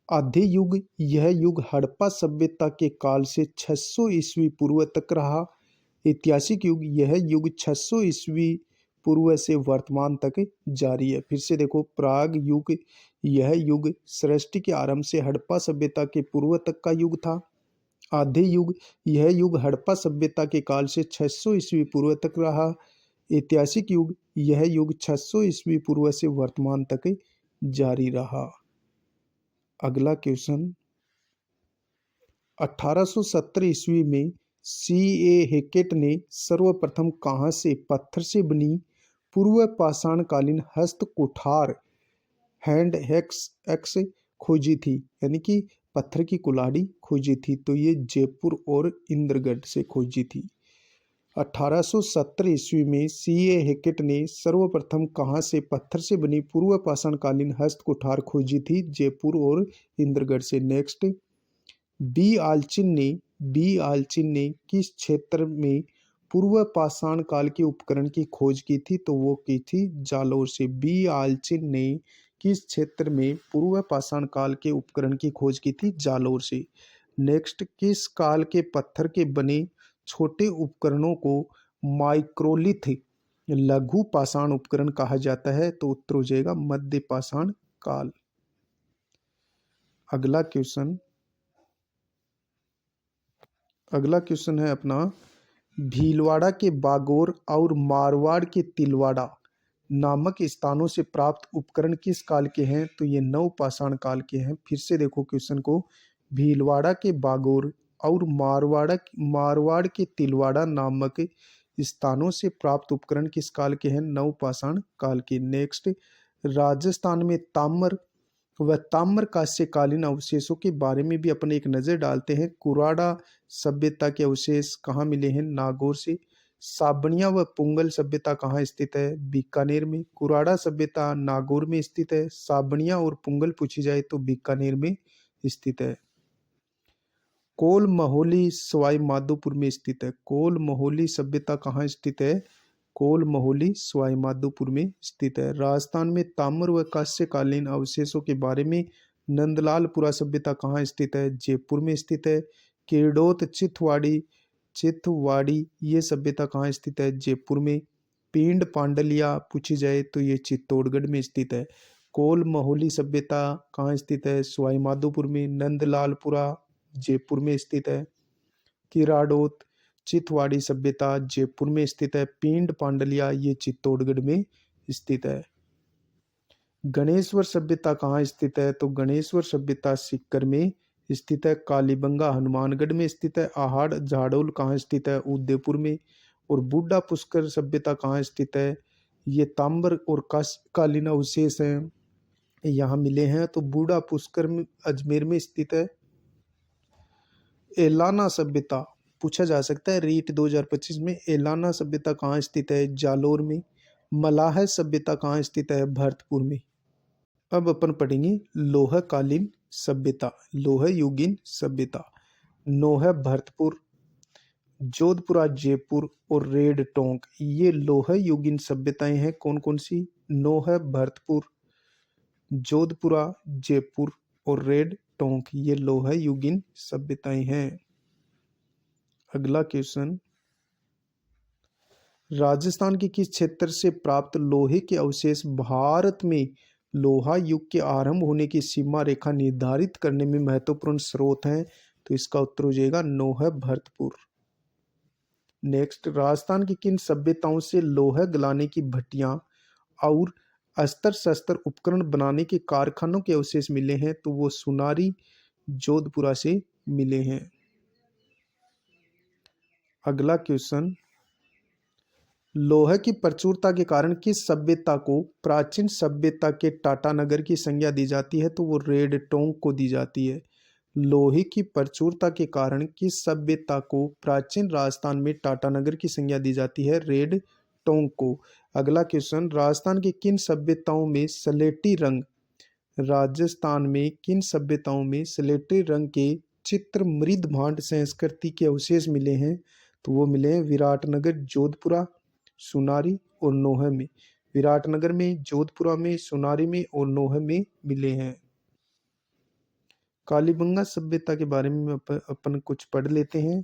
आधे युग, यह युग हड़प्पा सभ्यता के काल से 600 ईस्वी पूर्व तक रहा। ऐतिहासिक युग, यह युग 600 ईस्वी पूर्व से वर्तमान तक जारी है। फिर से देखो, प्राग युग, यह युग सृष्टि के आरंभ से हड़प्पा सभ्यता के पूर्व तक का युग था। आधे युग, यह युग हड़प्पा सभ्यता के काल से 600 ईस्वी पूर्व तक रहा। ऐतिहासिक युग, यह युग 600 ईस्वी पूर्व से वर्तमान तक जारी रहा। अगला क्वेश्चन, 1870 ईस्वी में C.A. हैकेट ने सर्वप्रथम कहाँ से पत्थर से बनी पूर्व पाषाणकालीन हस्त कुठार हैंड एक्स खोजी थी, यानी कि पत्थर की कुल्हाड़ी खोजी थी? तो ये जयपुर और इंद्रगढ़ से खोजी थी। 1870 ईस्वी में C.A. हैकेट ने सर्वप्रथम कहाँ से पत्थर से बनी पूर्व पाषाणकालीन हस्त कुठार खोजी थी? जयपुर और इंद्रगढ़ से। नेक्स्ट, बी आलचिन ने किस क्षेत्र में पूर्व पाषाण काल के उपकरण की खोज की थी? तो वो की थी जालौर से। बी आलचिन ने किस क्षेत्र में पूर्व पाषाण काल के उपकरण की खोज की थी? जालौर से। नेक्स्ट, किस काल के पत्थर के बने छोटे उपकरणों को माइक्रोलिथ लघु पाषाण उपकरण कहा जाता है? तो उत्तर हो जाएगा मध्य पाषाण काल। अगला क्वेश्चन है अपना, भीलवाड़ा के बागोर और मारवाड़ के तिलवाड़ा नामक स्थानों से प्राप्त उपकरण किस काल के हैं? तो ये नव पाषाण काल के हैं। फिर से देखो क्वेश्चन को, भीलवाड़ा के बागोर और मारवाड़ के तिलवाड़ा नामक स्थानों से प्राप्त उपकरण किस काल के हैं? नव पाषाण काल के। नेक्स्ट, राजस्थान में ताम्र वह ताम्र कांस्यकालीन अवशेषों के बारे में भी अपने एक नज़र डालते हैं। कुराड़ा सभ्यता के अवशेष कहाँ मिले हैं? नागौर से। साबणिया व पुंगल सभ्यता कहाँ स्थित है? बीकानेर में। कुराड़ा सभ्यता नागौर में स्थित है। साबणिया और पुंगल पूछी जाए तो बीकानेर में स्थित है। कोल महोली सवाई माधोपुर में स्थित है। कोल महोली सभ्यता कहाँ स्थित है? कोल महोली सवाई माधोपुर में स्थित है। राजस्थान में ताम्र व कांस्यकालीन अवशेषों के बारे में नंदलालपुरा सभ्यता कहाँ स्थित है? जयपुर में स्थित है। किरडोत चिथवाड़ी ये सभ्यता कहाँ स्थित है? जयपुर में। पिंड पांडलिया पूछी जाए तो ये चित्तौड़गढ़ में स्थित है। कोल महोली सभ्यता कहाँ स्थित है? सवाई माधोपुर में। नंदलालपुरा जयपुर में स्थित है। किराडोत चिथवाड़ी सभ्यता जयपुर में स्थित है। पिंड पांडलिया ये चित्तौड़गढ़ में स्थित है। गणेश्वर सभ्यता कहाँ स्थित है? तो गणेश्वर सभ्यता सीकर में स्थित है। कालीबंगा हनुमानगढ़ में स्थित है। आहाड़ झाड़ोल कहाँ स्थित है? उदयपुर में। और बूढ़ा पुष्कर सभ्यता कहाँ स्थित है? ये ताम्र और कालीन अवशेष हैं, यहाँ मिले हैं। तो बूढ़ा पुष्कर में अजमेर में स्थित है। एलाना सभ्यता पूछा जा सकता है रीट 2025 में। एलाना सभ्यता कहाँ स्थित है? जालोर में। मलाह सभ्यता कहाँ स्थित है? भरतपुर में। अब अपन पढ़ेंगे लोह कालीन सभ्यता, लोह युगीन सभ्यता। नोह भरतपुर, जोधपुरा जयपुर और रेड टोंक ये लोह युगीन सभ्यताएं हैं। कौन कौन सी? नोह भरतपुर, जोधपुरा जयपुर और रेड टोंक ये लोह युगीन सभ्यताएं हैं। अगला क्वेश्चन, राजस्थान के किस क्षेत्र से प्राप्त लोहे के अवशेष भारत में लोहा युग के आरंभ होने की सीमा रेखा निर्धारित करने में महत्वपूर्ण स्रोत हैं? तो इसका उत्तर हो जाएगा नोह भरतपुर। नेक्स्ट, राजस्थान की किन सभ्यताओं से लोहा गलाने की भट्टियां और अस्त्र शस्त्र उपकरण बनाने के कारखानों के अवशेष मिले हैं? तो वो सुनारी जोधपुरा से मिले हैं। अगला क्वेश्चन, लोहे की प्रचुरता के कारण किस सभ्यता को प्राचीन सभ्यता के टाटानगर की संज्ञा दी जाती है? तो वो रेड टोंक को दी जाती है। लोहे की प्रचुरता के कारण किस सभ्यता को प्राचीन राजस्थान में टाटानगर की संज्ञा दी जाती है? रेड टोंक को। अगला क्वेश्चन, राजस्थान की किन सभ्यताओं में सलेटी रंग, राजस्थान में किन सभ्यताओं में सलेटी रंग के चित्र मृद भांड संस्कृति के अवशेष मिले हैं? तो वो मिले हैं विराटनगर, जोधपुरा, सुनारी और नोह में। विराटनगर में, जोधपुरा में, सुनारी में और नोह में मिले हैं। कालीबंगा सभ्यता के बारे में अपन कुछ पढ़ लेते हैं।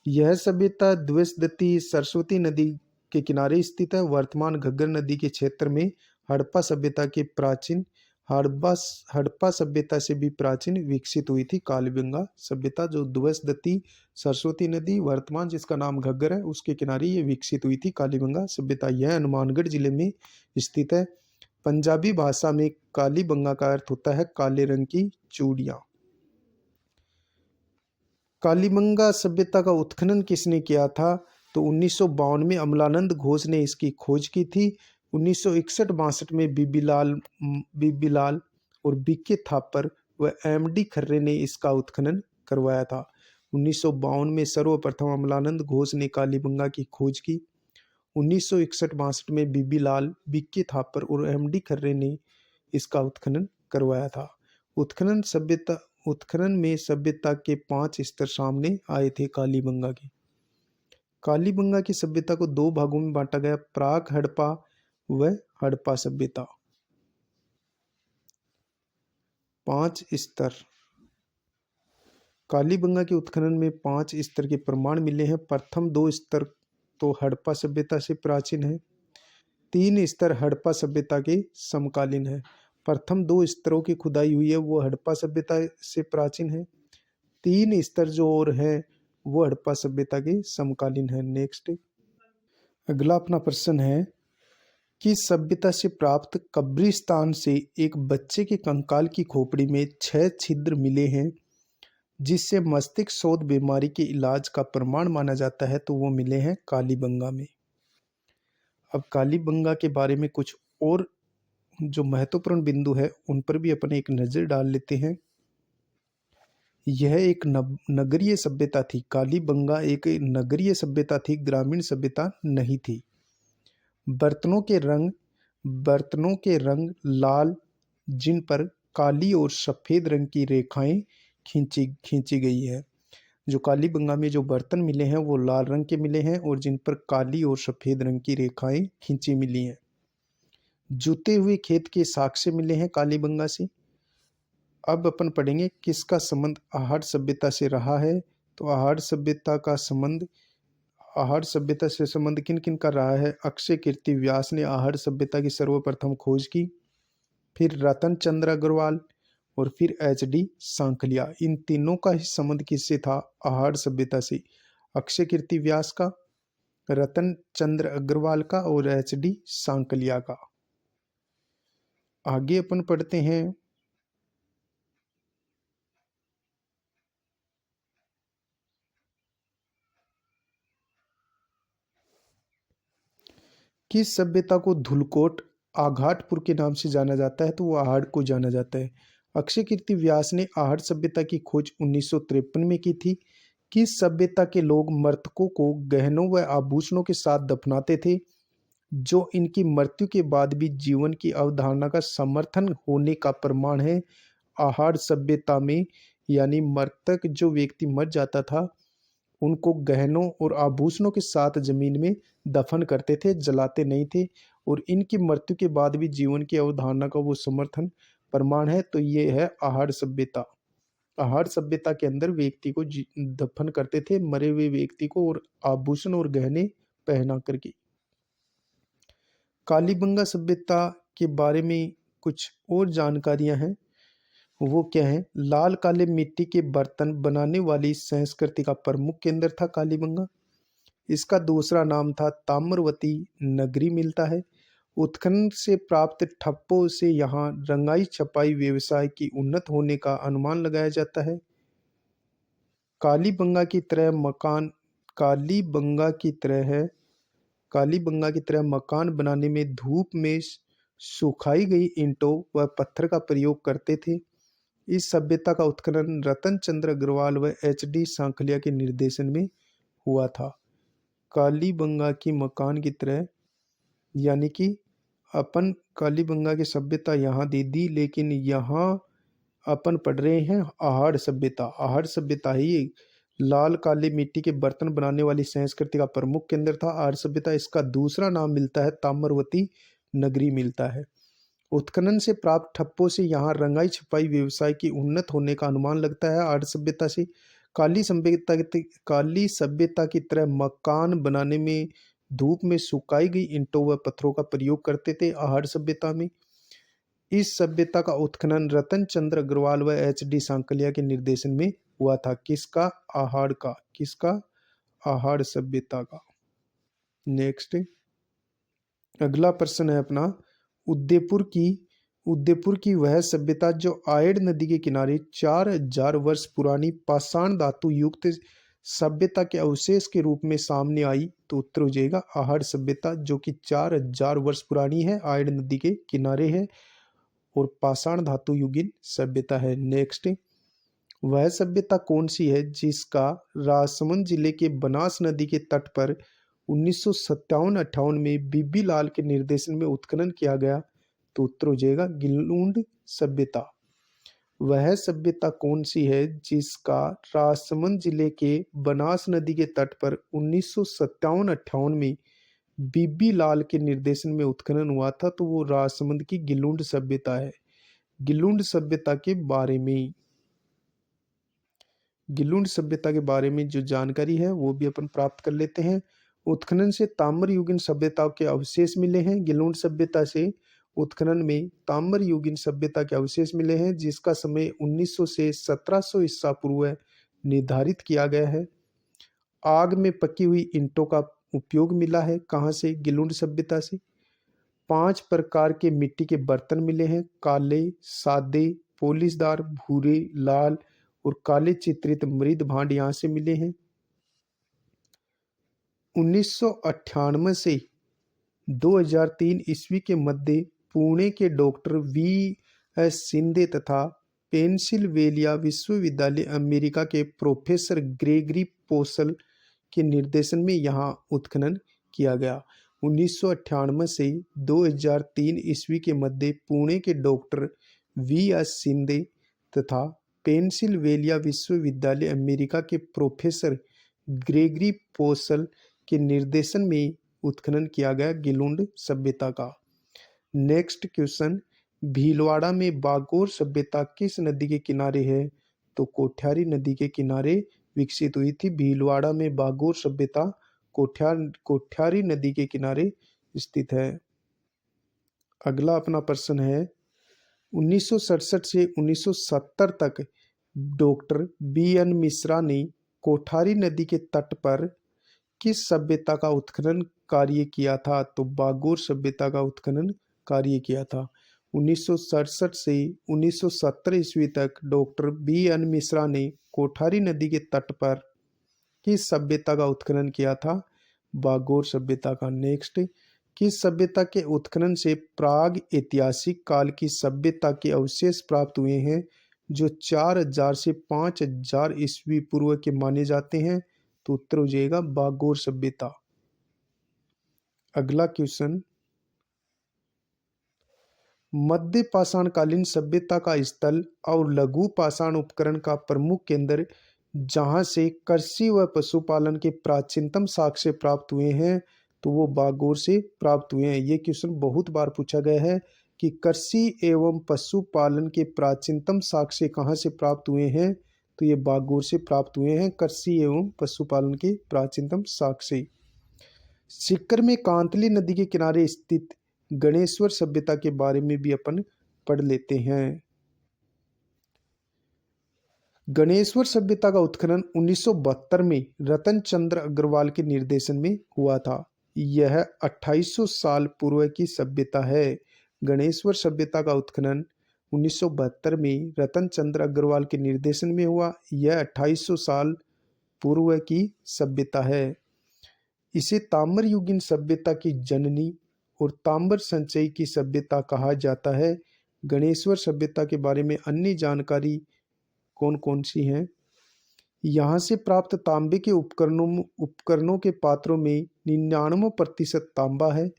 यह सभ्यता द्विशदती सरस्वती नदी के किनारे स्थित है। वर्तमान घग्गर नदी के क्षेत्र में हड़प्पा सभ्यता के प्राचीन हड़प्पा सभ्यता से भी प्राचीन विकसित हुई थी कालीबंगा सभ्यता, जो द्विशदती सरस्वती नदी वर्तमान जिसका नाम घग्गर है उसके किनारे ये विकसित हुई थी कालीबंगा सभ्यता। यह हनुमानगढ़ जिले में स्थित है। पंजाबी भाषा में कालीबंगा का अर्थ होता है काले रंग की चूड़ियां। कालीबंगा सभ्यता का उत्खनन किसने किया था? तो 1952 में अमलानंद घोष ने इसकी खोज की थी। 1961-62 में बीबीलाल और बीके थापर व एमडी खर्रे ने इसका उत्खनन करवाया था। 1952 में सर्वप्रथम अमलानंद घोष ने कालीबंगा की खोज की। 1961-62 में बीबीलाल, बीके थापर और एमडी खर्रे ने इसका उत्खनन करवाया था। उत्खनन में सभ्यता के 5 स्तर सामने आए थे कालीबंगा के। कालीबंगा की सभ्यता को 2 भागों में बांटा गया, प्राक हड़प्पा व हड़प्पा सभ्यता। 5 स्तर। कालीबंगा के उत्खनन में 5 स्तर के प्रमाण मिले हैं। प्रथम 2 स्तर तो हड़प्पा सभ्यता से प्राचीन है। 3 स्तर हड़प्पा सभ्यता के समकालीन है। प्रथम 2 स्तरों की खुदाई हुई है वो हड़प्पा सभ्यता से प्राचीन है। 3 स्तर जो और है वो हड़प्पा सभ्यता के समकालीन है। नेक्स्ट, अगला अपना प्रश्न है कि सभ्यता से प्राप्त कब्रिस्तान से एक बच्चे के कंकाल की खोपड़ी में 6 छिद्र मिले हैं जिससे मस्तिष्क शोथ बीमारी के इलाज का प्रमाण माना जाता है। तो वो मिले हैं कालीबंगा में। अब कालीबंगा के बारे में कुछ और जो महत्वपूर्ण बिंदु है उन पर भी अपन एक नज़र डाल लेते हैं। यह एक नगरीय सभ्यता थी। कालीबंगा एक नगरीय सभ्यता थी, ग्रामीण सभ्यता नहीं थी। बर्तनों के रंग लाल, जिन पर काली और सफ़ेद रंग की रेखाएं खींची गई है। जो कालीबंगा में जो बर्तन मिले हैं वो लाल रंग के मिले हैं और जिन पर काली और सफ़ेद रंग की रेखाएं खींची मिली हैं। जुते हुए खेत के साक्ष्य मिले हैं कालीबंगा से। अब अपन पढ़ेंगे किसका संबंध आहड़ सभ्यता से रहा है। तो आहड़ सभ्यता से संबंध किन किन का रहा है। अक्षय कीर्ति व्यास ने आहड़ सभ्यता की सर्वप्रथम खोज की, फिर रतन चंद्र अग्रवाल और फिर एच.डी. सांकलिया। इन तीनों का ही संबंध किससे था। आहड़ सभ्यता से। अक्षय कीर्ति व्यास का, रतन चंद्र अग्रवाल का और एच.डी. सांकलिया का। आगे अपन पढ़ते हैं किस सभ्यता को धुलकोट आघाटपुर के नाम से जाना जाता है। तो वो आहड़ को जाना जाता है। अक्षय कीर्ति व्यास ने आहड़ सभ्यता की खोज 1953 में की थी। किस सभ्यता के लोग मृतकों को गहनों व आभूषणों के साथ दफनाते थे, जो इनकी मृत्यु के बाद भी जीवन की अवधारणा का समर्थन होने का प्रमाण है। आहड़ सभ्यता में यानी मृतक जो व्यक्ति मर जाता था उनको गहनों और आभूषणों के साथ जमीन में दफन करते थे, जलाते नहीं थे, और इनकी मृत्यु के बाद भी जीवन की अवधारणा का वो समर्थन प्रमाण है। तो ये है आहड़ सभ्यता। आहड़ सभ्यता के अंदर व्यक्ति को दफन करते थे, मरे हुए व्यक्ति को, और आभूषण और गहने पहना करके। कालीबंगा सभ्यता के बारे में कुछ और जानकारियां हैं। वो क्या है। लाल काले मिट्टी के बर्तन बनाने वाली संस्कृति का प्रमुख केंद्र था कालीबंगा। इसका दूसरा नाम था ताम्रवती नगरी मिलता है। उत्खनन से प्राप्त ठप्पों से यहाँ रंगाई छपाई व्यवसाय की उन्नत होने का अनुमान लगाया जाता है। कालीबंगा की तरह मकान कालीबंगा की तरह मकान बनाने में धूप में सुखाई गई ईंटों व पत्थर का प्रयोग करते थे। इस सभ्यता का उत्खनन रतन चंद्र अग्रवाल व एच.डी. सांकलिया के निर्देशन में हुआ था। कालीबंगा की मकान की तरह यानी कि अपन कालीबंगा की सभ्यता यहाँ दे दी, लेकिन यहाँ अपन पढ़ रहे हैं आहड़ सभ्यता। आहड़ सभ्यता ही लाल काले मिट्टी के बर्तन बनाने वाली संस्कृति का प्रमुख केंद्र था आहड़ सभ्यता। इसका दूसरा नाम मिलता है ताम्रवती नगरी मिलता है। उत्खनन से प्राप्त ठप्पों से यहाँ रंगाई छपाई व्यवसाय की उन्नत होने का अनुमान लगता है आहड़ सभ्यता से। काली सभ्यता की तरह मकान बनाने में धूप में सुखाई गई ईंटों व पत्थरों का प्रयोग करते थे आहड़ सभ्यता में। इस सभ्यता का उत्खनन रतन चंद्र अग्रवाल व एच.डी. सांकलिया के निर्देशन में हुआ था। किसका। आहड़ सभ्यता का। नेक्स्ट अगला प्रश्न है अपना, उदयपुर की वह सभ्यता जो आयड़ नदी के किनारे 4000 वर्ष पुरानी पाषाण धातु युक्त सभ्यता के अवशेष के रूप में सामने आई। तो उत्तर हो जाएगा आहड़ सभ्यता, जो कि 4000 वर्ष पुरानी है, आयड़ नदी के किनारे है और पाषाण धातु युगीन सभ्यता है। नेक्स्ट वह सभ्यता कौन सी है जिसका राजसमंद जिले के बनास नदी के तट पर 1957-58 में बीबी लाल के निर्देशन में उत्खनन किया गया। तो उत्तर हो जाएगा गिलूंड सभ्यता। वह सभ्यता कौन सी है जिसका राजसमंद जिले के बनास नदी के तट पर 1957-58 में बीबी लाल के निर्देशन में उत्खनन हुआ था। तो वो राजसमंद की गिलूंड सभ्यता है। गिलूंड सभ्यता के बारे में जो जानकारी है वो भी अपन प्राप्त कर लेते हैं। उत्खनन से ताम्र युगीन सभ्यता के अवशेष मिले हैं। गिलूंड सभ्यता से उत्खनन में ताम्र युगीन सभ्यता के अवशेष मिले हैं, जिसका समय 1900 से 1700 ईसा पूर्व निर्धारित किया गया है। आग में पकी हुई ईंटों का उपयोग मिला है। कहाँ से। गिलूंड सभ्यता से। 5 प्रकार के मिट्टी के बर्तन मिले हैं। काले, सादे, पोलिशदार, भूरे, लाल और काले चित्रित मृद भांड यहाँ से मिले हैं। 1998 से 2003 ईस्वी के मध्य पुणे के डॉक्टर V.S. शिंदे तथा पेंसिल्वेनिया विश्वविद्यालय अमेरिका के प्रोफेसर ग्रेगरी पोसल के निर्देशन में यहाँ उत्खनन किया गया। 1998 से 2003 ईस्वी के मध्य पुणे के डॉक्टर V.S. शिंदे तथा पेंसिल्वेनिया विश्वविद्यालय अमेरिका के प्रोफेसर ग्रेगरी पोसल के निर्देशन में उत्खनन किया गया गिलुंड सभ्यता का। नेक्स्ट क्वेश्चन, भीलवाड़ा में बागोर सभ्यता किस नदी के किनारे है? तो कोठ्यारी नदी के किनारे विकसित हुई थी। भीलवाड़ा में बागोर सभ्यता कोठ्यारी नदी के किनारे स्थित है। अगला अपना प्रश्न है, 1967 से 1970 तक डॉक्टर B.N. मिश्रा ने कोठारी नदी के तट पर किस सभ्यता का उत्खनन कार्य किया था? तो बागोर सभ्यता का उत्खनन कार्य किया था। 1967 से 1970 ईस्वी तक डॉक्टर B.N. मिश्रा ने कोठारी नदी के तट पर किस सभ्यता का उत्खनन किया था? बागोर सभ्यता का। नेक्स्ट, किस सभ्यता के उत्खनन से प्राग ऐतिहासिक काल की सभ्यता के अवशेष प्राप्त हुए हैं जो 4000 से 5000 ईस्वी पूर्व के माने जाते हैं? तो उत्तर हो जाएगा बागोर सभ्यता। अगला क्वेश्चन, मध्य पाषाण कालीन सभ्यता का स्थल और लघु पाषाण उपकरण का प्रमुख केंद्र जहां से कृषि व पशुपालन के प्राचीनतम साक्ष्य प्राप्त हुए हैं तो वो बागोर से प्राप्त हुए हैं। ये क्वेश्चन बहुत बार पूछा गया है कि कृषि एवं पशुपालन के प्राचीनतम साक्ष्य कहाँ से प्राप्त हुए हैं? तो ये बागोर से प्राप्त हुए हैं कृषि एवं पशुपालन के प्राचीनतम साक्ष्य। सीकर में कांतली नदी के किनारे स्थित गणेश्वर सभ्यता के बारे में भी अपन पढ़ लेते हैं। गणेश्वर सभ्यता का उत्खनन 1972 में रतन चंद्र अग्रवाल के निर्देशन में हुआ था। यह 2800 साल पूर्व की सभ्यता है। गणेश्वर सभ्यता का उत्खनन 1972 में रतन चंद्र अग्रवाल के निर्देशन में हुआ। यह 2800 साल पूर्व की सभ्यता है। इसे ताम्र युगीन सभ्यता की जननी और ताम्र संचयी की सभ्यता कहा जाता है। गणेश्वर सभ्यता के बारे में अन्य जानकारी कौन कौन सी हैं? यहाँ से प्राप्त तांबे के उपकरणों के पात्रों में 99% तांबा है।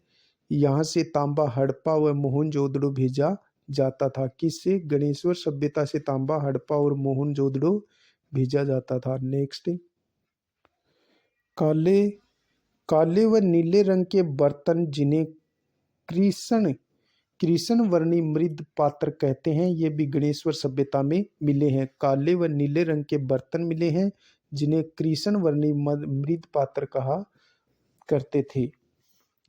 यहाँ से तांबा हड़प्पा व मोहनजोदड़ो भेजा जाता था। किससे? गणेश्वर सभ्यता से तांबा हड़प्पा और मोहनजोदड़ो भेजा जाता था। नेक्स्ट, काले व नीले रंग के बर्तन जिन्हें कृष्ण वर्णी मृद पात्र कहते हैं, ये भी गणेश्वर सभ्यता में मिले हैं। काले व नीले रंग के बर्तन मिले हैं जिन्हें कृष्ण वर्णी मृद पात्र कहा करते थे,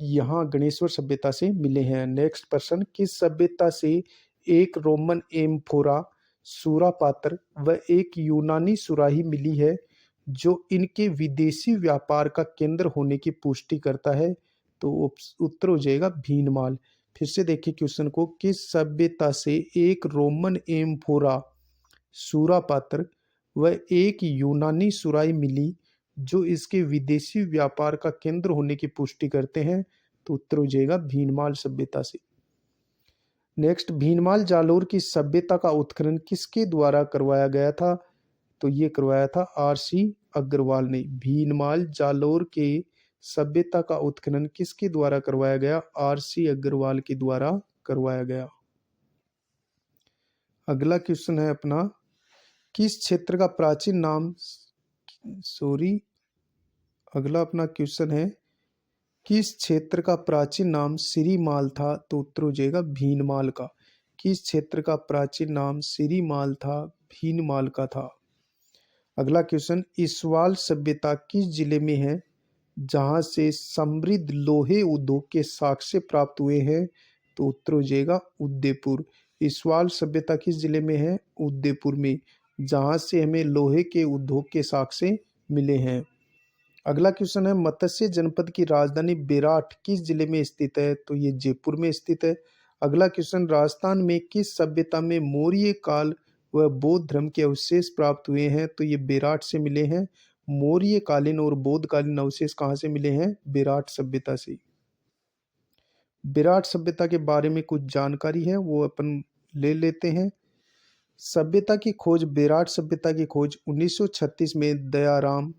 यहाँ गणेश्वर सभ्यता से मिले हैं। नेक्स्ट प्रश्न, किस सभ्यता से एक रोमन एम्फोरा सूरा पात्र व एक यूनानी सुराही मिली है जो इनके विदेशी व्यापार का केंद्र होने की पुष्टि करता है? तो उत्तर हो जाएगा भीनमाल। फिर से देखिए क्वेश्चन को, किस सभ्यता से एक रोमन एम्फोरा सूरा पात्र व एक यूनानी सुराही मिली जो इसके विदेशी व्यापार का केंद्र होने की पुष्टि करते हैं? तो उत्तर हो जाएगा भीनमाल सभ्यता से। नेक्स्ट, भीनमाल जालोर की सभ्यता का उत्खनन किसके द्वारा करवाया गया था? तो ये करवाया था R.C. अग्रवाल ने। भीनमाल जालोर के सभ्यता का उत्खनन किसके द्वारा करवाया गया? R.C. अग्रवाल के द्वारा करवाया गया। अगला क्वेश्चन है अपना, किस क्षेत्र का प्राचीन नाम अगला अपना क्वेश्चन है, किस क्षेत्र का प्राचीन नाम सिरीमाल था? तो उत्तर हो जाएगा भीनमाल का। किस क्षेत्र का प्राचीन नाम सिरीमाल था? भीनमाल का था। अगला क्वेश्चन, ईसवाल सभ्यता किस जिले में है जहां से समृद्ध लोहे उद्योग के साक्ष्य प्राप्त हुए हैं? तो उत्तर हो जाएगा उदयपुर। ईसवाल सभ्यता किस जिले में है? उदयपुर में, जहां से हमें लोहे के उद्योग के साक्ष्य मिले हैं। अगला क्वेश्चन है, मत्स्य जनपद की राजधानी बेराट किस जिले में स्थित है? तो ये जयपुर में स्थित है। अगला क्वेश्चन, राजस्थान में किस सभ्यता में मौर्य काल व बौद्ध धर्म के अवशेष प्राप्त हुए हैं? तो ये बेराट से मिले हैं। मौर्य कालीन और बौद्ध कालीन अवशेष कहाँ से मिले हैं? बेराट सभ्यता से। विराट सभ्यता के बारे में कुछ जानकारी है वो अपन ले लेते हैं। सभ्यता की खोज, विराट सभ्यता की खोज 1936 में दयाराम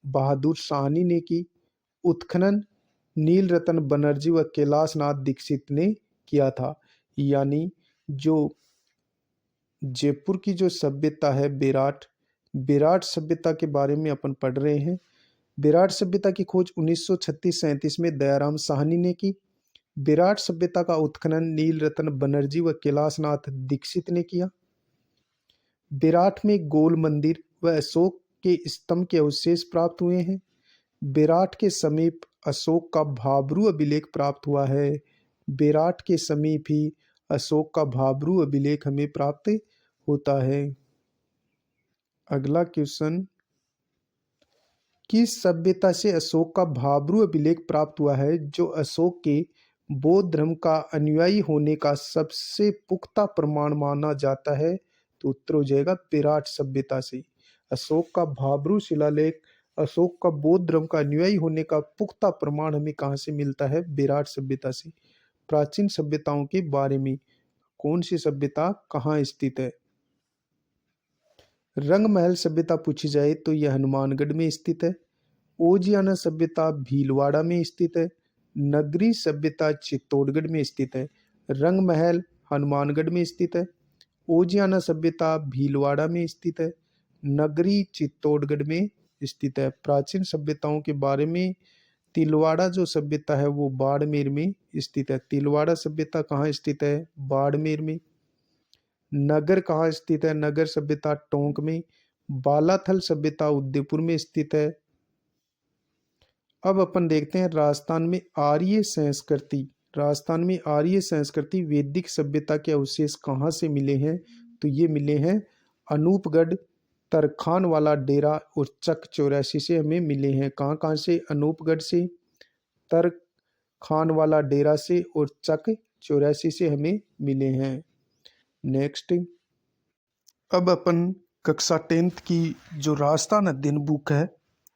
बहादुर साहनी ने की। उत्खनन नील रतन बनर्जी व कैलाश नाथ दीक्षित ने किया था। यानी जो जयपुर की जो सभ्यता है विराट, विराट सभ्यता के बारे में अपन पढ़ रहे हैं। विराट सभ्यता की खोज 1936-37 में दयाराम साहनी ने की। विराट सभ्यता का उत्खनन नील रतन बनर्जी व कैलाश नाथ दीक्षित ने किया। विराट में गोल मंदिर व अशोक के स्तंभ के अवशेष प्राप्त हुए हैं। विराट के समीप अशोक का भाब्रू अभिलेख प्राप्त हुआ है। विराट के समीप ही अशोक का भाब्रू अभिलेख हमें प्राप्त होता है। अगला क्वेश्चन, किस सभ्यता से अशोक का भाब्रू अभिलेख प्राप्त हुआ है जो अशोक के बौद्ध धर्म का अनुयायी होने का सबसे पुख्ता प्रमाण माना जाता है? तो उत्तर हो जाएगा विराट सभ्यता से। अशोक का भाब्रू शिलालेख अशोक का बौद्ध धर्म का अनुयायी होने का पुख्ता प्रमाण हमें कहाँ से मिलता है? विराट सभ्यता से। प्राचीन सभ्यताओं के बारे में, कौन सी सभ्यता कहाँ स्थित है? रंग महल सभ्यता पूछी जाए तो यह हनुमानगढ़ में स्थित है। ओजियाना सभ्यता भीलवाड़ा में स्थित है। नगरी सभ्यता चित्तौड़गढ़ में स्थित है। रंग महल हनुमानगढ़ में स्थित है। ओजियाना सभ्यता भीलवाड़ा में स्थित है। नगरी चित्तौड़गढ़ में स्थित है। प्राचीन सभ्यताओं के बारे में, तिलवाड़ा जो सभ्यता है वो बाड़मेर में स्थित है। तिलवाड़ा सभ्यता कहाँ स्थित है? बाड़मेर में। नगर कहाँ स्थित है? नगर सभ्यता टोंक में। बालाथल सभ्यता उदयपुर में स्थित है। अब अपन देखते हैं राजस्थान में आर्य संस्कृति। राजस्थान में आर्य संस्कृति वैदिक सभ्यता के अवशेष कहाँ से मिले हैं? तो ये मिले हैं अनूपगढ़, तरखान वाला डेरा और चक 84 से हमें मिले हैं। कहाँ कहाँ से? अनूपगढ़ से, तरखान वाला डेरा से और चक 84 से हमें मिले हैं। नेक्स्ट, अब अपन कक्षा 10th की जो राजस्थान अध्ययन बुक है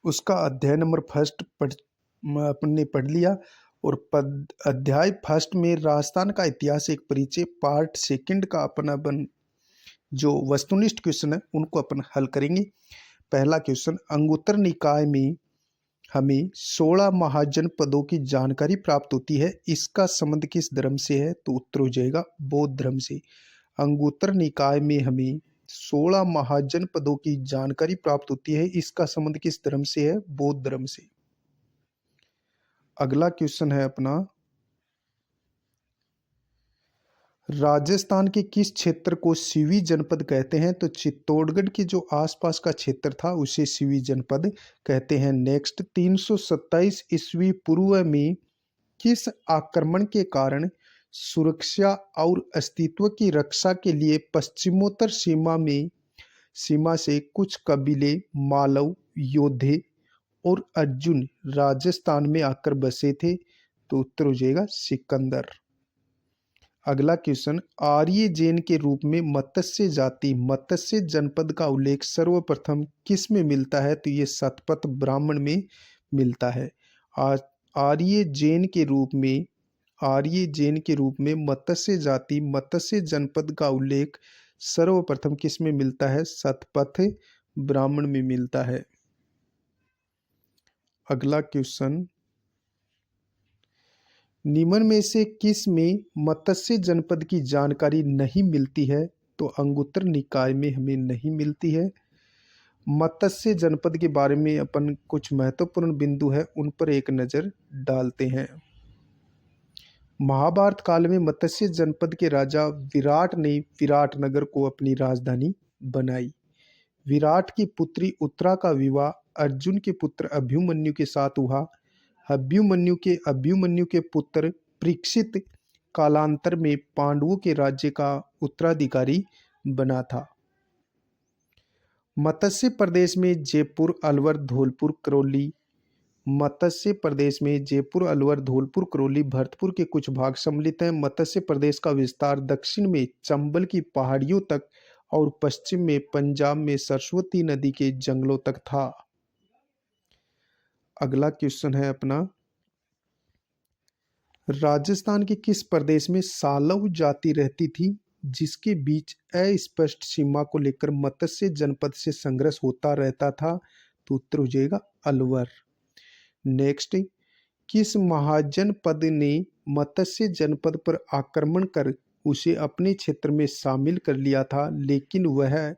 उसका अध्याय नंबर फर्स्ट अपन ने पढ़ लिया। और अध्याय फर्स्ट में राजस्थान का इतिहास एक परिचय पार्ट सेकंड का अपन जो वस्तुनिष्ठ क्वेश्चन है उनको अपन हल करेंगे। पहला क्वेश्चन, अंगुत्तर निकाय में हमें 16 महाजनपदों की जानकारी प्राप्त होती है, इसका संबंध किस धर्म से है? तो उत्तर हो जाएगा बौद्ध धर्म से। अंगुत्तर निकाय में हमें 16 महाजनपदों की जानकारी प्राप्त होती है, इसका संबंध किस धर्म से है? बौद्ध धर्म से। अगला क्वेश्चन है अपना, राजस्थान के किस क्षेत्र को सिवी जनपद कहते हैं? तो चित्तौड़गढ़ के जो आसपास का क्षेत्र था उसे सिवी जनपद कहते हैं। नेक्स्ट, 327 ईस्वी पूर्व में किस आक्रमण के कारण सुरक्षा और अस्तित्व की रक्षा के लिए पश्चिमोत्तर सीमा से कुछ कबीले मालव, योद्धे और अर्जुन राजस्थान में आकर बसे थे? तो उत्तर हो जाएगा सिकंदर। अगला क्वेश्चन, आर्य जैन के रूप में मत्स्य जाति मत्स्य जनपद का उल्लेख सर्वप्रथम किस में मिलता है? तो ये शतपथ ब्राह्मण में मिलता है। आर्य जैन के रूप में मत्स्य जाति मत्स्य जनपद का उल्लेख सर्वप्रथम किस में मिलता है? शतपथ ब्राह्मण में मिलता है। अगला क्वेश्चन, निम्न में से किस में मत्स्य जनपद की जानकारी नहीं मिलती है? तो अंगुत्तर निकाय में हमें नहीं मिलती है। मत्स्य जनपद के बारे में अपन कुछ महत्वपूर्ण बिंदु है उन पर एक नजर डालते हैं। महाभारत काल में मत्स्य जनपद के राजा विराट ने विराट नगर को अपनी राजधानी बनाई। विराट की पुत्री उत्तरा का विवाह अर्जुन के पुत्र अभिमन्यु के साथ हुआ। अभिमन्यु के पुत्र परीक्षित कालांतर में पांडवों के राज्य का उत्तराधिकारी बना था। मत्स्य प्रदेश में जयपुर, अलवर, धौलपुर, करौली भरतपुर के कुछ भाग सम्मिलित हैं। मत्स्य प्रदेश का विस्तार दक्षिण में चंबल की पहाड़ियों तक और पश्चिम में पंजाब में सरस्वती नदी के जंगलों तक था। अगला क्वेश्चन है अपना, राजस्थान के किस प्रदेश में सालव जाति रहती थी जिसके बीच अस्पष्ट सीमा को लेकर मत्स्य जनपद से संघर्ष होता रहता था? तो उत्तर हो जाएगा अलवर। नेक्स्ट, किस महाजनपद ने मत्स्य जनपद पर आक्रमण कर उसे अपने क्षेत्र में शामिल कर लिया था, लेकिन वह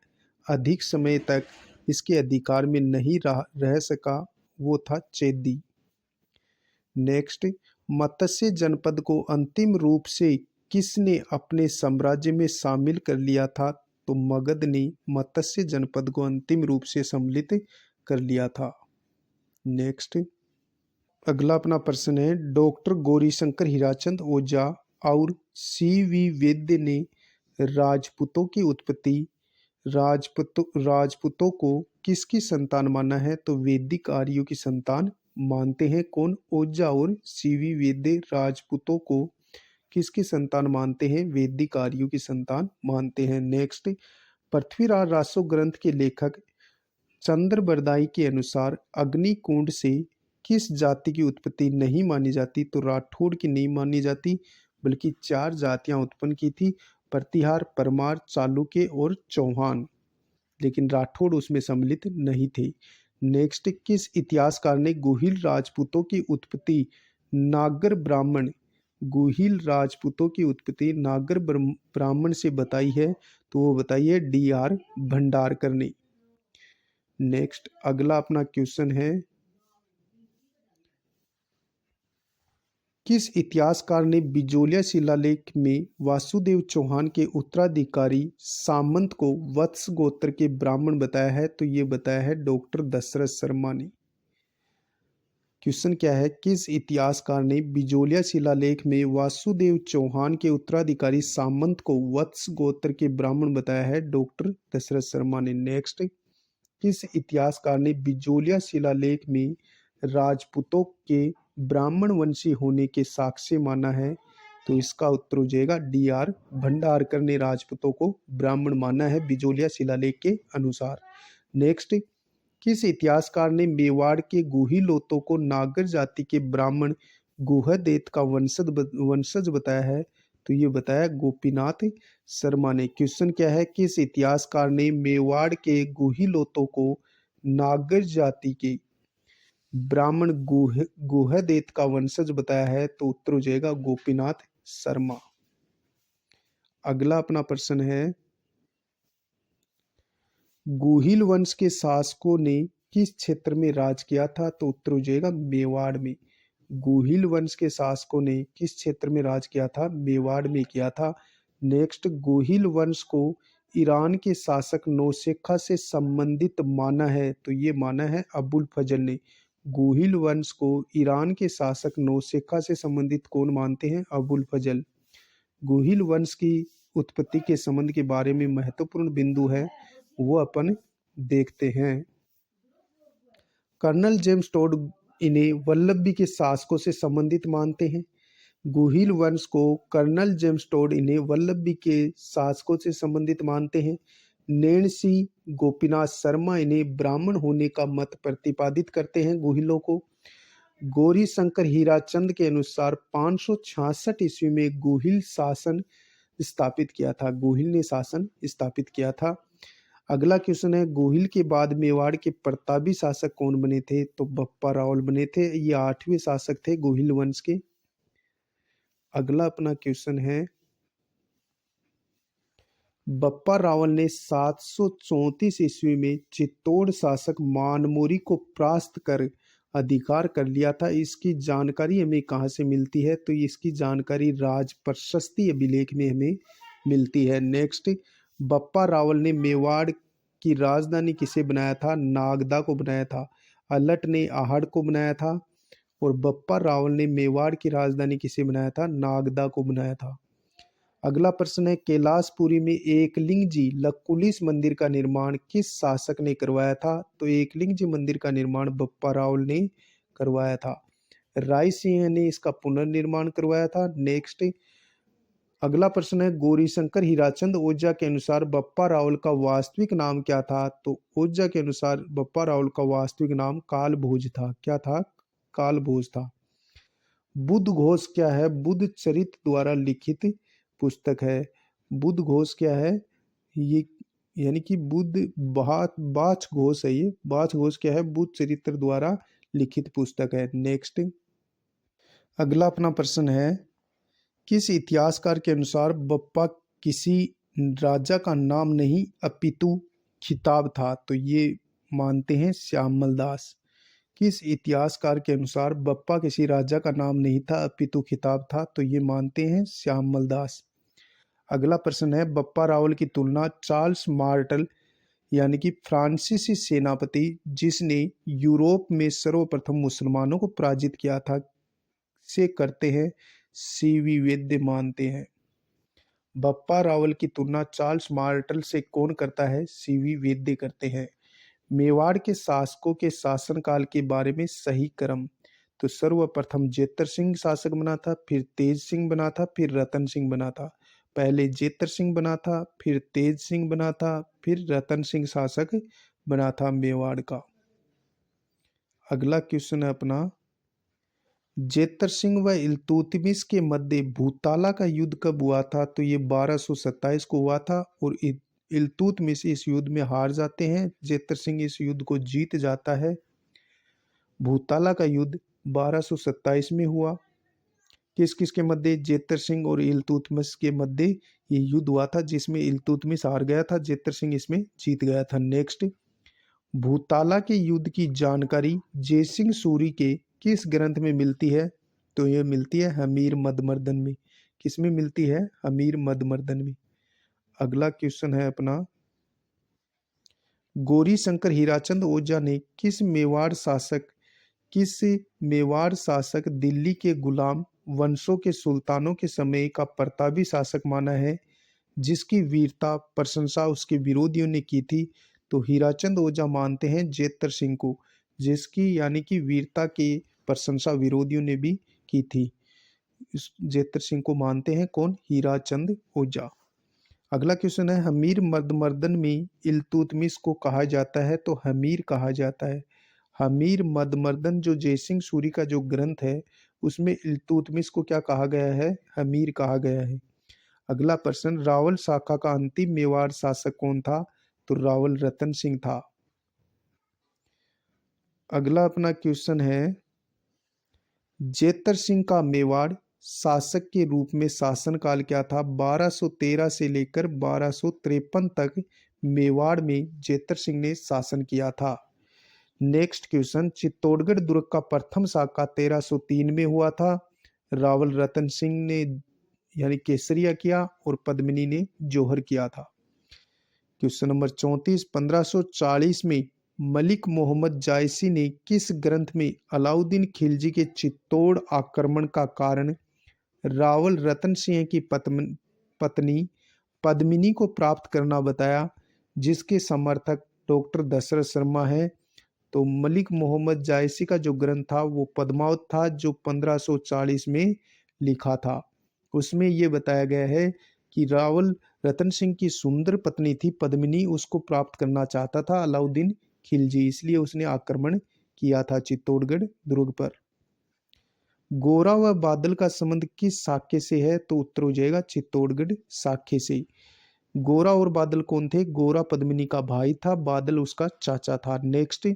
अधिक समय तक इसके अधिकार में नहीं रह सका? वो था चेदी। नेक्स्ट, मत्स्य जनपद को अंतिम रूप से किसने अपने साम्राज्य में शामिल कर लिया था? तो मगध ने मत्स्य जनपद को अंतिम रूप से सम्मिलित कर लिया था। नेक्स्ट, अगला अपना प्रश्न है, डॉक्टर गौरीशंकर हीराचंद ओझा और सी.वी. वैद्य ने राजपूतों को किसकी संतान माना है? तो वैदिक आर्यों की संतान मानते हैं। कौन? ओझा और सी.वी. वैद्य राजपूतों को किसकी संतान मानते हैं? वैदिक आर्यों की संतान मानते हैं। नेक्स्ट, पृथ्वीराज रासो ग्रंथ के लेखक चंद्रबरदाई के अनुसार अग्निकुंड से किस जाति की उत्पत्ति नहीं मानी जाती? तो राठौड़ की नहीं मानी जाती, बल्कि 4 जातियां उत्पन्न की थी, प्रतिहार, परमार, चालुक्य और चौहान, लेकिन राठौड़ उसमें सम्मिलित नहीं थे। नेक्स्ट, किस इतिहासकार ने गुहिल राजपूतों की उत्पत्ति नागर ब्राह्मण से बताई है? तो वो बताइए D.R. भंडारकर ने। नेक्स्ट, अगला अपना क्वेश्चन है, किस इतिहासकार ने बिजोलिया शिलालेख में वासुदेव चौहान के उत्तराधिकारी सामंत को वत्स गोत्र के ब्राह्मण बताया है? तो ये बताया है डॉक्टर दशरथ शर्मा ने। क्वेश्चन क्या है, किस इतिहासकार ने बिजोलिया शिलालेख में वासुदेव चौहान के उत्तराधिकारी सामंत को वत्स गोत्र के ब्राह्मण बताया है? डॉक्टर दशरथ शर्मा ने। नेक्स्ट, किस इतिहासकार ने बिजोलिया शिलालेख में राजपूतों के ब्राह्मण वंशी होने के साक्ष्य माना है? तो इसका उत्तर हो जाएगा D.R. भंडारकर ने राजपूतों को ब्राह्मण माना है बिजोलिया शिलालेख के अनुसार। नेक्स्ट, किस इतिहासकार ने मेवाड़ के गुहिलोतों को नागर जाति के ब्राह्मण गुहदेत का वंशज बताया है? तो ये बताया गोपीनाथ शर्मा ने। क्वेश्चन क्या है, किस इतिहासकार ने मेवाड़ के गुहिलोतों को नागर जाति के ब्राह्मण गुहदेत का वंशज बताया है? तो उत्तर हो जाएगा गोपीनाथ शर्मा। अगला अपना प्रश्न है, गुहिल वंश के शासकों ने किस क्षेत्र में राज किया था? तो उत्तर हो जाएगा मेवाड़ में। गुहिल वंश के शासकों ने किस क्षेत्र में राज किया था? मेवाड़ में किया था। नेक्स्ट, गुहिल वंश को ईरान के शासक नौशेखा से संबंधित माना है? तो ये माना है अबुल फजल ने। गुहिल वंश को ईरान के शासक नौशेखा से संबंधित कौन मानते हैं? अबुल फजल। गुहिल वंश की उत्पत्ति के संबंध के बारे में महत्वपूर्ण बिंदु है, वो अपन देखते हैं। कर्नल जेम्स टोड इन्हें वल्लभी के शासकों से संबंधित मानते हैं। गुहिल वंश को कर्नल जेम्स टोड इन्हें वल्लभी के शासकों से संबंधित मानते हैं। नैन्सी गोपीनाथ शर्मा इन्हें ब्राह्मण होने का मत प्रतिपादित करते हैं गुहिलों को। गौरी शंकर हीराचंद के अनुसार 566 ईस्वी में गुहिल शासन स्थापित किया था। गुहिल ने शासन स्थापित किया था। अगला क्वेश्चन है, गुहिल के बाद मेवाड़ के प्रतापी शासक कौन बने थे? तो बप्पा रावल बने थे। ये 8वें शासक थे गुहिल वंश के। अगला अपना क्वेश्चन है, बप्पा रावल ने 734 ईस्वी में चित्तौड़ शासक मानमोरी को परास्त कर अधिकार कर लिया था। इसकी जानकारी हमें कहाँ से मिलती है? तो इसकी जानकारी राज प्रशस्ति अभिलेख में हमें मिलती है। नेक्स्ट, बप्पा रावल ने मेवाड़ की राजधानी किसे बनाया था? नागदा को बनाया था। अलट ने आहड़ को बनाया था और बप्पा रावल ने मेवाड़ की राजधानी किसे बनाया था? नागदा को बनाया था। अगला प्रश्न है, कैलाशपुरी में एकलिंग जी लकुलिस मंदिर का निर्माण किस शासक ने करवाया था? तो एकलिंग जी मंदिर का निर्माण बप्पा रावल ने करवाया था। राय सिंह ने इसका पुनर्निर्माण करवाया था। नेक्स्ट, अगला प्रश्न है, गौरीशंकर हीराचंद ओझा के अनुसार बप्पा रावल का वास्तविक नाम क्या था? तो ओझा के अनुसार बप्पा रावल का वास्तविक नाम कालभोज था। क्या था? कालभोज था। बुद्ध घोष क्या है? बुद्ध चरित्र द्वारा लिखित पुस्तक है। बुद्ध घोष क्या है? ये यानी कि बुद्ध बाच घोष है। ये बाच घोष क्या है? बुद्ध चरित्र द्वारा लिखित पुस्तक है। नेक्स्ट, अगला अपना प्रश्न है, किस इतिहासकार के अनुसार बप्पा किसी राजा का नाम नहीं अपितु खिताब था? तो ये मानते हैं श्यामल दास। किस इतिहासकार के अनुसार बप्पा किसी राजा का नाम नहीं था अपितु खिताब था? तो ये मानते हैं श्यामल दास। अगला प्रश्न है, बप्पा रावल की तुलना चार्ल्स मार्टल यानी कि फ्रांसीसी सेनापति जिसने यूरोप में सर्वप्रथम मुसलमानों को पराजित किया था से करते हैं? सीवी वेद्य मानते हैं। बप्पा रावल की तुलना चार्ल्स मार्टल से कौन करता है? सीवी वेद्य करते हैं। मेवाड़ के शासकों के शासनकाल के बारे में सही क्रम? तो सर्वप्रथम जेतर सिंह शासक बना था, फिर तेज सिंह बना था, फिर रतन सिंह बना था। पहले जेतर सिंह बना था, फिर तेज सिंह बना था, फिर रतन सिंह शासक बना था मेवाड़ का। अगला क्वेश्चन है अपना, जेतर सिंह व इल्तुतमिश के मध्य भूताला का युद्ध कब हुआ था? तो ये 1227 को हुआ था और इल्तुतमिश इस युद्ध में हार जाते हैं। जेतर सिंह इस युद्ध को जीत जाता है। भूताला का युद्ध 1227 में हुआ। किस किस के मध्य? जेतर सिंह और इल्तुतमिश के मध्य ये युद्ध हुआ था, जिसमें इल्तुतमिश हार गया था, जेतर सिंह इसमें जीत गया था। नेक्स्ट, भूताला के युद्ध की जानकारी जयसिंह सूरी के किस ग्रंथ में मिलती है? तो ये मिलती है हमीर मदमर्दन में। किस में मिलती है? हमीर मदमर्दन में। अगला क्वेश्चन है अपना, गौरी शंकर हीराचंद ओझा ने किस मेवाड़ शासक दिल्ली के गुलाम वंशों के सुल्तानों के समय का प्रतापी शासक माना है, जिसकी वीरता प्रशंसा उसके विरोधियों ने की थी? तो हीराचंद ओझा मानते हैं जेतर सिंह को, जिसकी यानी कि वीरता की प्रशंसा विरोधियों ने भी की थी। इस जेतर सिंह को मानते हैं कौन? हीराचंद ओझा। अगला क्वेश्चन है, हमीर मदमर्दन में इल्तुतमिश को कहा जाता है? तो हमीर कहा जाता है। हमीर मदमर्दन जो जयसिंह सूरी का जो ग्रंथ है उसमें इल्तुतमिश को क्या कहा गया है? हमीर कहा गया है। अगला प्रश्न, रावल शाखा का अंतिम मेवाड़ शासक कौन था? तो रावल रतन सिंह था। अगला अपना क्वेश्चन है, जेतर सिंह का मेवाड़ शासक के रूप में शासनकाल क्या था? 1213 से लेकर 1253 तक मेवाड़ में जेतर सिंह ने शासन किया था। नेक्स्ट क्वेश्चन, चित्तौड़गढ़ दुर्ग का प्रथम साका 1303 में हुआ था। रावल रतन सिंह ने यानी केसरिया किया और पद्मिनी ने जौहर किया था। क्वेश्चन नंबर 34, 1540 में मलिक मोहम्मद जायसी ने किस ग्रंथ में अलाउद्दीन खिलजी के चित्तौड़ आक्रमण का कारण रावल रतन सिंह की पत्नी पद्मिनी को प्राप्त करना बताया, जिसके समर्थक डॉक्टर दशरथ शर्मा है? तो मलिक मोहम्मद जायसी का जो ग्रंथ था वो पद्मावत था, जो 1540 में लिखा था। उसमें ये बताया गया है कि रावल रतन सिंह की सुंदर पत्नी थी पद्मिनी, उसको प्राप्त करना चाहता था अलाउद्दीन खिलजी, इसलिए उसने आक्रमण किया था चित्तौड़गढ़ दुर्ग पर। गोरा व बादल का संबंध किस शाखे से है? तो उत्तर हो जाएगा चित्तौड़गढ़ शाखे से। गोरा और बादल कौन थे? गोरा पद्मिनी का भाई था, बादल उसका चाचा था। नेक्स्ट,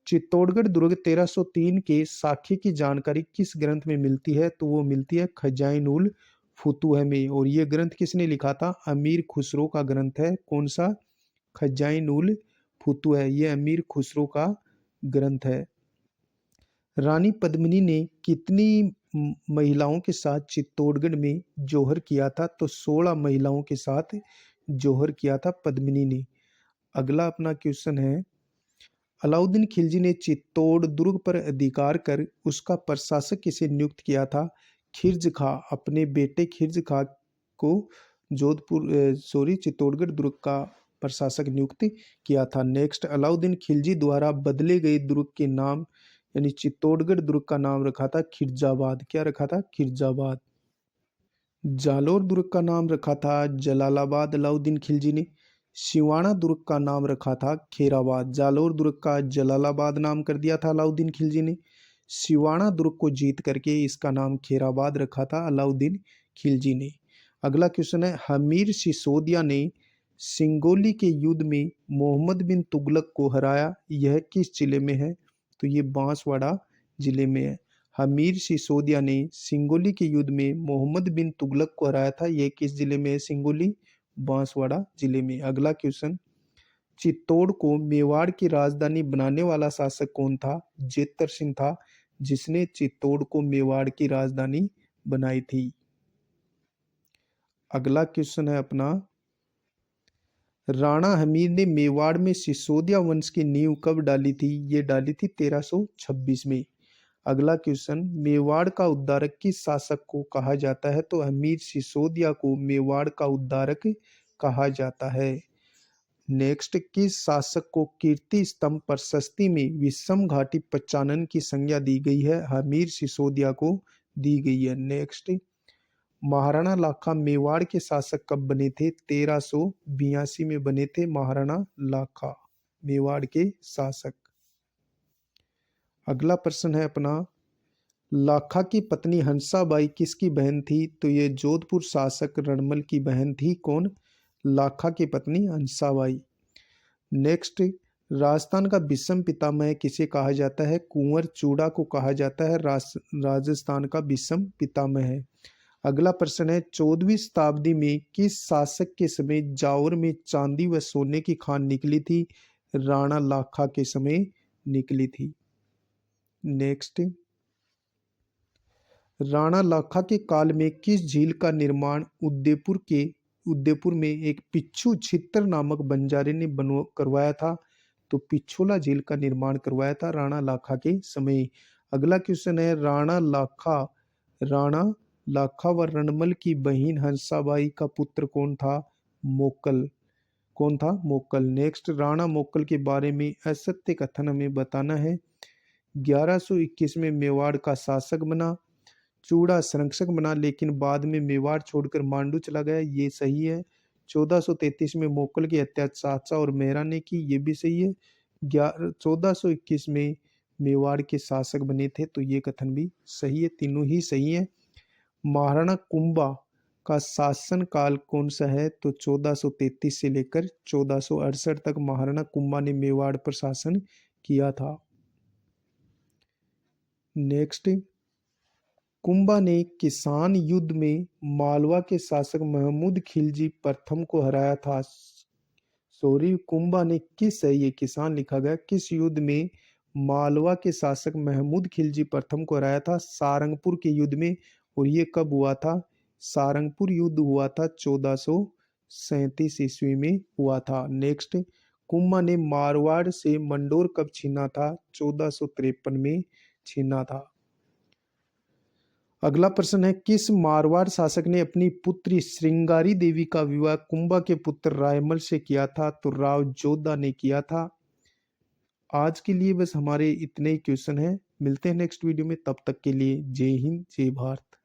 चित्तौड़गढ़ दुर्ग 1303 के साखे की जानकारी किस ग्रंथ में मिलती है? तो वो मिलती है खजाइन उल फुतूह में। और ये ग्रंथ किसने लिखा था? अमीर खुसरो का ग्रंथ है। कौन सा? खजाइन उल फुतूह, ये अमीर खुसरो का ग्रंथ है। रानी पद्मिनी ने कितनी महिलाओं के साथ चित्तौड़गढ़ में जौहर किया था? तो 16 महिलाओं के साथ जौहर किया था पद्मिनी ने। अगला अपना क्वेश्चन है, अलाउद्दीन खिलजी ने चित्तौड़ दुर्ग पर अधिकार कर उसका प्रशासक किसे नियुक्त किया था? खिर्ज खां, अपने बेटे खिर्ज खां को चित्तौड़गढ़ दुर्ग का प्रशासक नियुक्त किया था। नेक्स्ट, अलाउद्दीन खिलजी द्वारा बदले गए दुर्ग के नाम यानी चित्तौड़गढ़ दुर्ग का नाम रखा था खिरजाबाद। क्या रखा था? खिरजाबाद। जालोर दुर्ग का नाम रखा था जलालाबाद अलाउद्दीन खिलजी ने। सिवाना दुर्ग का नाम रखा था खेराबाद। जालोर दुर्ग का जलालाबाद नाम कर दिया था अलाउद्दीन खिलजी ने। सिवाना दुर्ग को जीत करके इसका नाम खैराबाद रखा था अलाउद्दीन खिलजी ने। अगला क्वेश्चन है, हमीर सिसोदिया ने सिंगोली के युद्ध में मोहम्मद बिन तुगलक को हराया, यह किस जिले में है? तो ये बांसवाड़ा जिले में है। हमीर सिसोदिया ने सिंगोली के युद्ध में मोहम्मद बिन तुगलक को हराया था, यह किस जिले में है? सिंगोली, बांसवाड़ा जिले में। अगला क्वेश्चन, चित्तौड़ को मेवाड़ की राजधानी बनाने वाला शासक कौन था? जेतर सिंह था, जिसने चित्तौड़ को मेवाड़ की राजधानी बनाई थी। अगला क्वेश्चन है अपना, राणा हमीर ने मेवाड़ में सिसोदिया वंश की नींव कब डाली थी? ये डाली थी 1326 में। अगला क्वेश्चन, मेवाड़ का उद्धारक किस शासक को कहा जाता है? तो हमीर सिसोदिया को मेवाड़ का उद्धारक कहा जाता है। नेक्स्ट, किस शासक को कीर्ति स्तंभ प्रशस्ति में विषम घाटी पच्चानन की संज्ञा दी गई है? हमीर सिसोदिया को दी गई है। नेक्स्ट, महाराणा लाखा मेवाड़ के शासक कब बने थे? 1382 में बने थे महाराणा लाखा मेवाड़ के शासक। अगला प्रश्न है अपना, लाखा की पत्नी हंसाबाई किसकी बहन थी? तो ये जोधपुर शासक रणमल की बहन थी। कौन? लाखा की पत्नी हंसाबाई। नेक्स्ट, राजस्थान का विषम पितामह किसे कहा जाता है? कुंवर चूड़ा को कहा जाता है राजस्थान का विषम पितामह है। अगला प्रश्न है, 14वीं शताब्दी में किस शासक के समय जावर में चांदी व सोने की खान निकली थी? राणा लाखा के समय निकली थी। नेक्स्ट, राणा लाखा के काल में किस झील का निर्माण उदयपुर में एक पिच्छू छित्र नामक बंजारे ने करवाया था? तो पिछोला झील का निर्माण करवाया था राणा लाखा के समय। अगला क्वेश्चन है, राणा लाखा व रणमल की बहन हंसाबाई का पुत्र कौन था? मोक्कल। कौन था? मोक्कल। नेक्स्ट, राणा मोक्कल के बारे में असत्य कथन हमें बताना है। 1121 में मेवाड़ का शासक बना, चूड़ा संरक्षक बना, लेकिन बाद में मेवाड़ छोड़कर मांडू चला गया, ये सही है। 1433 में मोक्कल की हत्या चाचा और मेहरा ने की, ये भी सही है। 1421 में मेवाड़ के शासक बने थे, तो ये कथन भी सही है, तीनों ही सही है। महाराणा कुंभा का शासन काल कौन सा है? तो 1433 से लेकर 1468 तक महाराणा कुंभा ने मेवाड़ पर शासन किया था। नेक्स्ट, कुंभा ने किसान युद्ध में मालवा के शासक महमूद खिलजी प्रथम को हराया था। सॉरी, कुंभा ने किस है, ये किसान लिखा गया, किस युद्ध में मालवा के शासक महमूद खिलजी प्रथम को हराया था? सारंगपुर के युद्ध में। और ये कब हुआ था? सारंगपुर युद्ध हुआ था 1437 ईस्वी में हुआ था। नेक्स्ट, कुंभा ने मारवाड़ से मंडोर कब छीना था? 1453 में छीना था। अगला प्रश्न है, किस मारवाड़ शासक ने अपनी पुत्री श्रृंगारी देवी का विवाह कुंभा के पुत्र रायमल से किया था? तो राव जोधा ने किया था। आज के लिए बस हमारे इतने ही क्वेश्चन हैं। मिलते हैं नेक्स्ट वीडियो में, तब तक के लिए जय हिंद जय भारत।